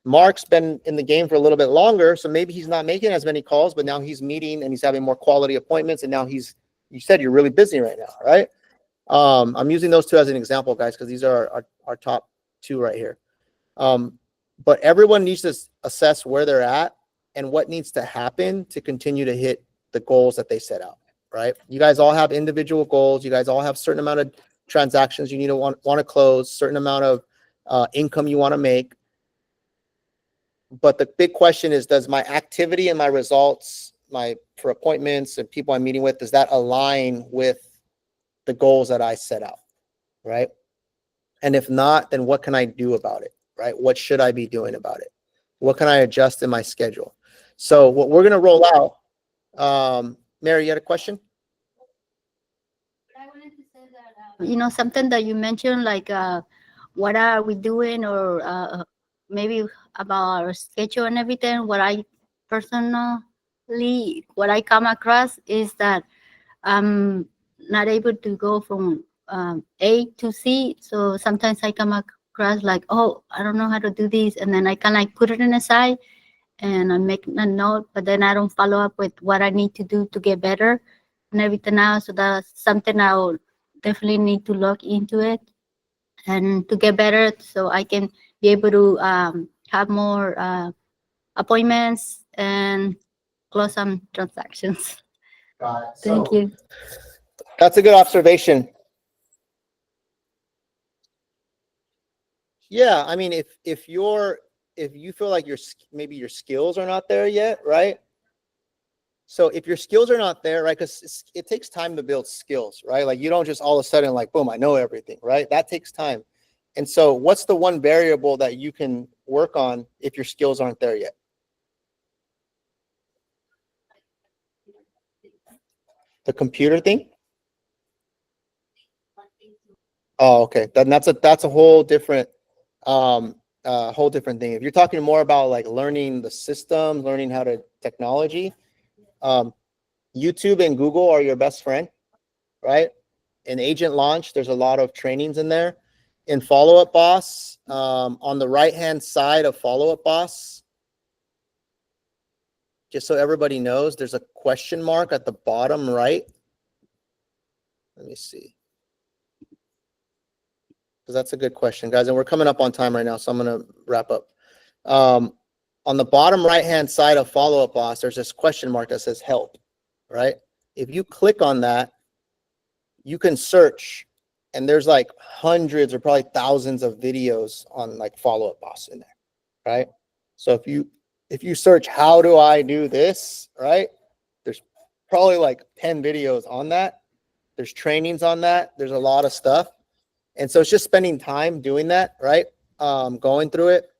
Mark's been in the game for a little bit longer, so maybe he's not making as many calls, but now he's meeting and he's having more quality appointments, and now you said you're really busy right now, right? I'm using those two as an example, guys, because these are our top two right here. But everyone needs to assess where they're at and what needs to happen to continue to hit the goals that they set out, right? You guys all have individual goals. You guys all have a certain amount of transactions you need to want to close, certain amount of income you want to make. But the big question is, does my activity and my results, for appointments and people I'm meeting with, does that align with the goals that I set out, right? And if not, then what can I do about it, right? What should I be doing about it? What can I adjust in my schedule? So what we're going to roll out, Mary, you had a question? I wanted to say that, you know, something that you mentioned, like, what are we doing, or maybe about our schedule and everything. What I come across is that I'm not able to go from A to C. So sometimes I come across like, oh, I don't know how to do this, and then I can like put it in a side and I make a note, but then I don't follow up with what I need to do to get better and everything else. So that's something I'll definitely need to look into it and to get better, so I can be able to have more appointments and close some transactions. Thank you. That's a good observation. Yeah, I mean, if you feel like maybe your skills are not there yet, right? So if your skills are not there, right, because it takes time to build skills, right? Like you don't just all of a sudden like, boom, I know everything, right? That takes time. And so what's the one variable that you can work on if your skills aren't there yet? The computer thing? Oh, okay. Then that's a whole different thing. If you're talking more about like learning the system, learning how to technology, YouTube and Google are your best friend, right? In Agent Launch, there's a lot of trainings in there. In Follow Up Boss, on the right-hand side of Follow Up Boss, just so everybody knows, there's a question mark at the bottom right. Let me see. Because that's a good question, guys. And we're coming up on time right now, so I'm going to wrap up. On the bottom right-hand side of Follow Up Boss, there's this question mark that says help, right? If you click on that, you can search, and there's like hundreds or probably thousands of videos on like Follow Up Boss in there, right? So if you search, how do I do this, right? There's probably like 10 videos on that. There's trainings on that. There's a lot of stuff. And so it's just spending time doing that, right? Going through it.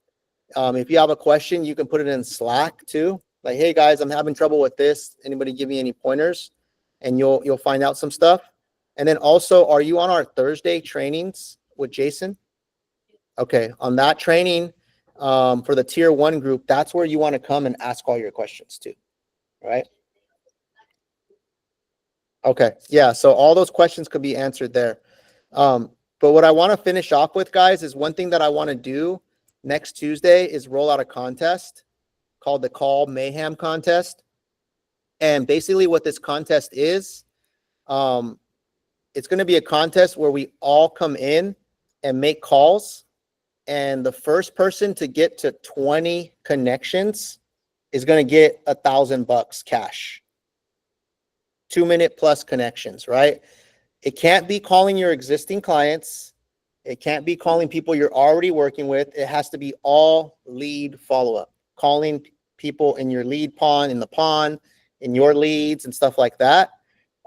If you have a question, you can put it in Slack too. Like, hey guys, I'm having trouble with this. Anybody give me any pointers? And you'll find out some stuff. And then also, are you on our Thursday trainings with Jason? Okay, on that training for the tier 1 group, that's where you want to come and ask all your questions too, right? Okay, yeah, so all those questions could be answered there. But what I want to finish off with, guys, is one thing that I want to do next Tuesday is roll out a contest called the Call Mayhem Contest. And basically what this contest is, it's going to be a contest where we all come in and make calls. And the first person to get to 20 connections is going to get $1,000 cash. 2-minute plus connections, right? It can't be calling your existing clients. It can't be calling people you're already working with. It has to be all lead follow-up, calling people in your lead pond, in the pond, in your leads and stuff like that.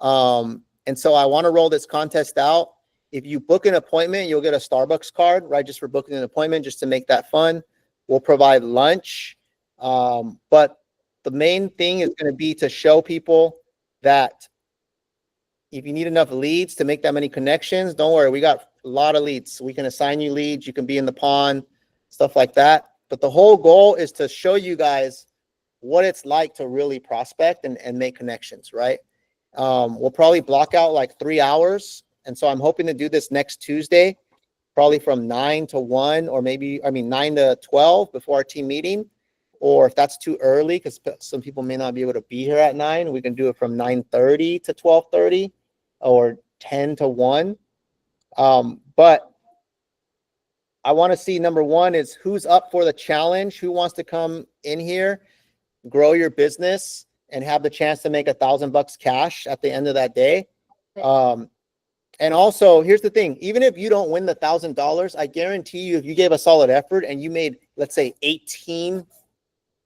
And so I want to roll this contest out. If you book an appointment, you'll get a Starbucks card, right? Just for booking an appointment, just to make that fun. We'll provide lunch. But the main thing is going to be to show people that if you need enough leads to make that many connections, don't worry, we got a lot of leads. We can assign you leads. You can be in the pond, stuff like that. But the whole goal is to show you guys what it's like to really prospect and make connections, right? We'll probably block out like 3 hours. And so I'm hoping to do this next Tuesday, probably from 9 to 1, or maybe, 9 to 12 before our team meeting. Or if that's too early, because some people may not be able to be here at 9, we can do it from 9:30 to 12:30 or 10 to 1. But I want to see, number one is who's up for the challenge, who wants to come in here, grow your business, and have the chance to make $1,000 cash at the end of that day. And also, here's the thing, even if you don't win the $1,000, I guarantee you, if you gave a solid effort and you made, let's say, 18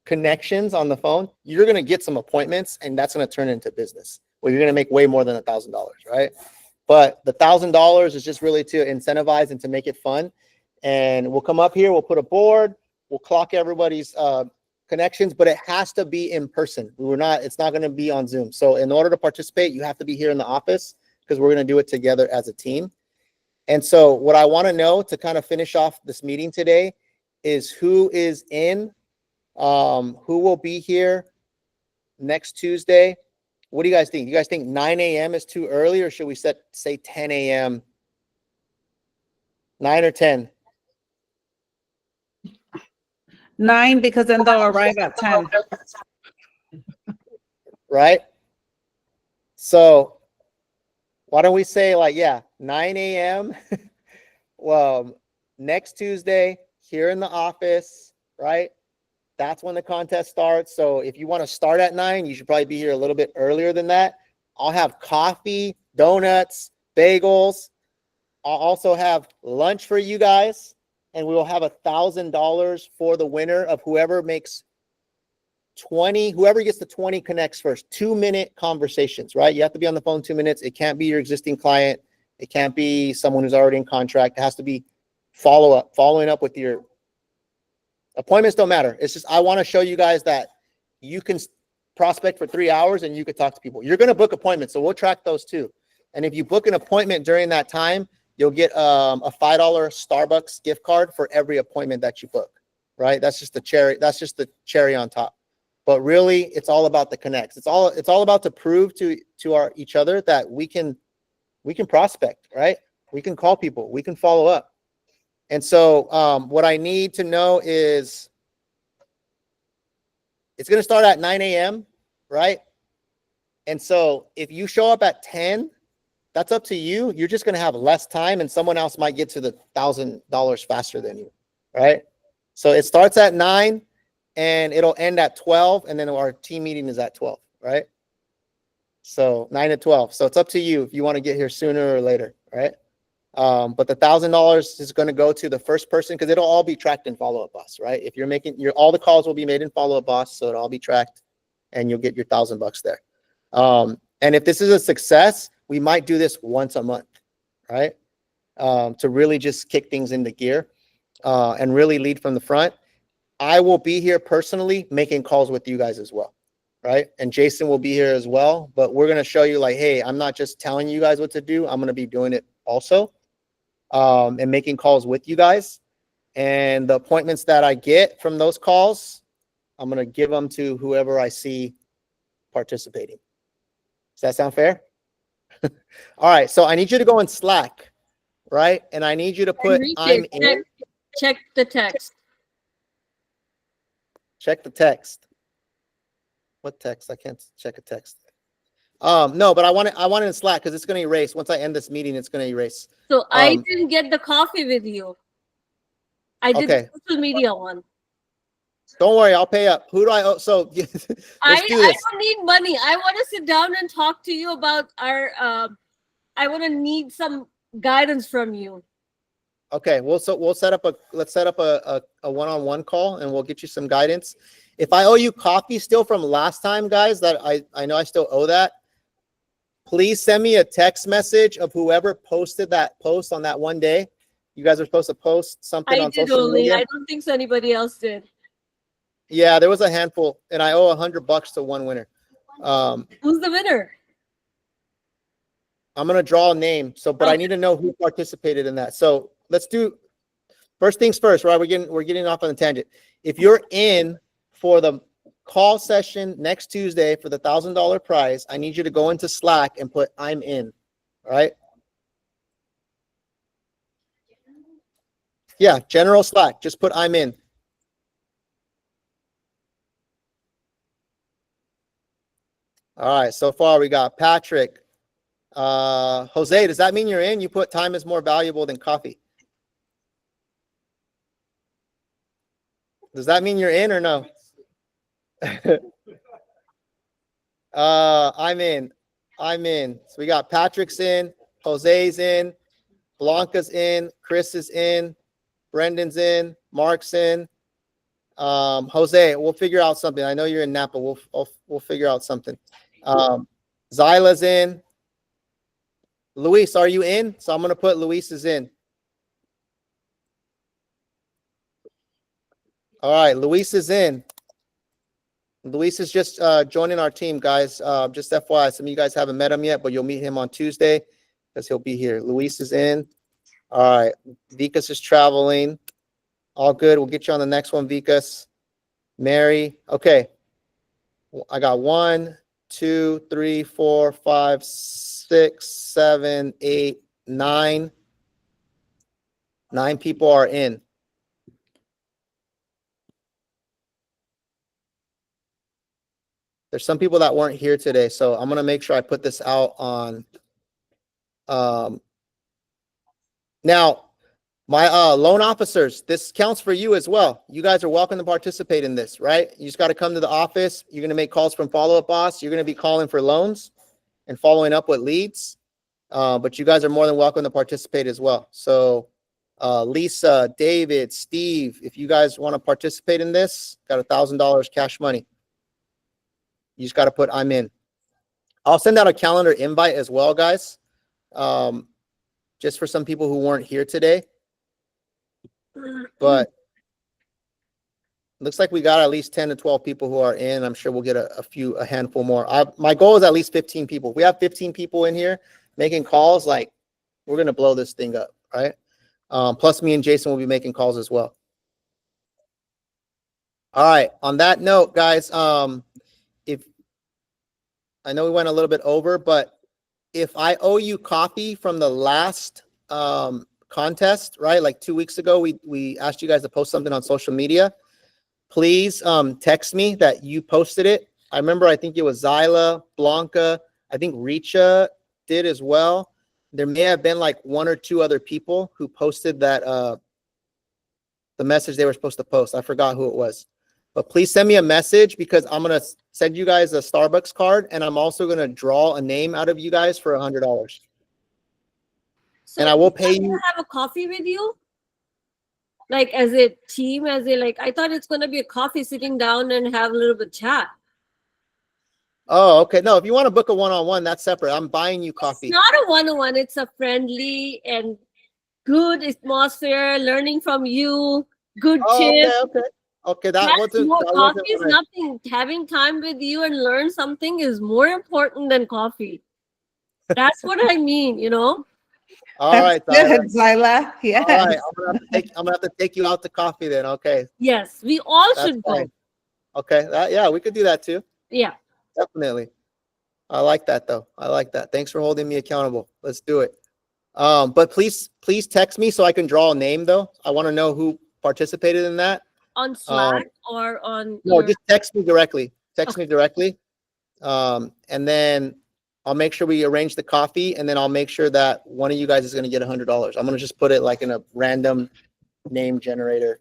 connections on the phone, you're going to get some appointments, and that's going to turn into business where you're going to make way more than $1,000, right? But the $1,000 is just really to incentivize and to make it fun. And we'll come up here, we'll put a board, we'll clock everybody's connections, but it has to be in person. It's not going to be on Zoom. So in order to participate, you have to be here in the office, because we're going to do it together as a team. And so what I want to know to kind of finish off this meeting today is who is in, who will be here next Tuesday. What do you guys think? You guys think 9 a.m. is too early, or should we say 10 a.m.? 9 or 10? 9, because then they'll arrive at 10. Right? So why don't we say 9 a.m. Well, next Tuesday here in the office, right? That's when the contest starts. So if you want to start at 9, you should probably be here a little bit earlier than that. I'll have coffee, donuts, bagels. I'll also have lunch for you guys, and we will have $1,000 for the winner of whoever makes 20, whoever gets the 20 connects first. 2-minute conversations, right? You have to be on the phone 2 minutes. It can't be your existing client. It can't be someone who's already in contract. It has to be following up with your appointments. Don't matter. It's just, I want to show you guys that you can prospect for 3 hours and you could talk to people. You're going to book appointments, so we'll track those too. And if you book an appointment during that time, you'll get a $5 Starbucks gift card for every appointment that you book, right? That's just the cherry. That's just the cherry on top. But really, it's all about the connects. It's all about to prove to each other that we can prospect, right? We can call people. We can follow up. And so what I need to know is it's going to start at 9 a.m., right? And so if you show up at 10, that's up to you. You're just going to have less time, and someone else might get to the $1,000 faster than you, right? So it starts at 9 and it'll end at 12, and then our team meeting is at 12, right? So 9 to 12. So it's up to you if you want to get here sooner or later, right? But the $1,000 is going to go to the first person, because it'll all be tracked in Follow Up Boss, right? If you're making all the calls will be made in Follow Up Boss, so it'll all be tracked, and you'll get your $1,000 there. And if this is a success, we might do this once a month, right? To really just kick things into gear and really lead from the front. I will be here personally making calls with you guys as well, right? And Jason will be here as well. But we're going to show you hey, I'm not just telling you guys what to do. I'm going to be doing it also and making calls with you guys. And the appointments that I get from those calls, I'm going to give them to whoever I see participating. Does that sound fair? All right. So I need you to go in Slack, right? And I need you to put I'm in. Check the text. Check the text. What text? I can't check a text. No, but I want it in Slack, because it's going to erase. Once I end this meeting, it's going to erase. So I didn't get the coffee with you. I did Okay. the social media one. Don't worry, I'll pay up. Who do I owe? So let's I do this. don't need money. I want to sit down and talk to you about our. I want to need some guidance from you. Okay, we'll set up a one-on-one call and we'll get you some guidance. If I owe you coffee still from last time, guys, that I know I still owe that, please send me a text message of whoever posted that post on that one day. You guys are supposed to post something I on did social only. media. I don't think so anybody else did. Yeah, there was a handful, and I owe $100 to one winner. Who's the winner? I'm gonna draw a name. So, but I Okay. need to know who participated in that. So let's do first things first, right? We're getting off on a tangent. If you're in for the call session next Tuesday for the $1,000 prize, I need you to go into Slack and put "I'm in." All right? Yeah, general Slack. Just put "I'm in." All right. So far, we got Patrick. Jose, does that mean you're in? You put "time is more valuable than coffee." Does that mean you're in or no? I'm in. I'm in. So we got Patrick's in, Jose's in, Blanca's in, Chris is in, Brendan's in, Mark's in. Jose, we'll figure out something. I know you're in Napa. We'll figure out something. Zyla's in. Luis, are you in? So I'm gonna put Luis's in. All right, Luis is in. Luis is just joining our team, guys. Just FYI, some of you guys haven't met him yet, but you'll meet him on Tuesday because he'll be here. Luis is in. All right, Vikas is traveling. All good. We'll get you on the next one, Vikas. Mary. Okay. I got 1, 2, 3, 4, 5, 6, 7, 8, 9. 9 people are in. There's some people that weren't here today, so I'm gonna make sure I put this out on. Now, my loan officers, this counts for you as well. You guys are welcome to participate in this, right? You just got to come to the office. You're gonna make calls from Follow Up Boss. You're gonna be calling for loans and following up with leads. But you guys are more than welcome to participate as well. So, Lisa, David, Steve, if you guys want to participate in this, got $1,000 cash money. You just got to put "I'm in." I'll send out a calendar invite as well, guys. Just for some people who weren't here today. But looks like we got at least 10 to 12 people who are in. I'm sure we'll get a handful more. My goal is at least 15 people. If we have 15 people in here making calls, like, we're going to blow this thing up, right? Plus me and Jason will be making calls as well. All right. On that note, guys, if I know we went a little bit over, but if I owe you coffee from the last contest, right? Like 2 weeks ago, we asked you guys to post something on social media. Please text me that you posted it. I remember, I think it was Zyla, Blanca, I think Richa did as well. There may have been like 1 or 2 other people who posted that the message they were supposed to post. I forgot who it was. But please send me a message because I'm going to send you guys a Starbucks card, and I'm also going to draw a name out of you guys for $100. So And I will you pay guys you. have a coffee with you? Like as a team, I thought it's gonna be a coffee sitting down and have a little bit chat. Oh, okay. No, if you want to book a one-on-one, that's separate. I'm buying you coffee. It's not a one-on-one, it's a friendly and good atmosphere, learning from you, good tips. Okay, that wasn't. Coffee is nothing. Having time with you and learn something is more important than coffee. That's what I mean, you know? All right, That's good, Zyla. Yes. All right, I'm gonna have to take you out to coffee then. Okay. Yes, we all That's should fine. go. Okay. Yeah, we could do that too. Yeah. Definitely. I like that though. I like that. Thanks for holding me accountable. Let's do it. But please text me so I can draw a name though. I want to know who participated in that. On Slack or on No, just text me directly. Text me directly. And then I'll make sure we arrange the coffee, and then I'll make sure that one of you guys is going to get $100. I'm going to just put it like in a random name generator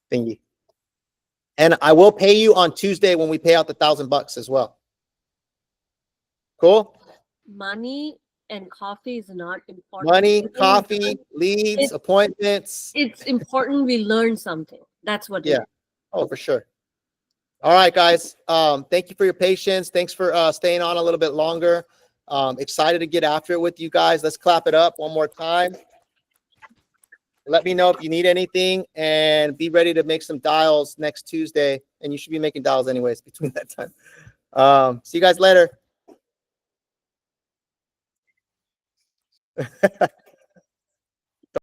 thingy. And I will pay you on Tuesday when we pay out the $1,000 as well. Cool? Money and coffee is not important. Money, coffee, leads, It- appointments. It's important we learn something. That's what. Yeah. Oh, for sure. All right, guys. Thank you for your patience. Thanks for staying on a little bit longer. Excited to get after it with you guys. Let's clap it up one more time. Let me know if you need anything and be ready to make some dials next Tuesday. And you should be making dials anyways between that time. See you guys later.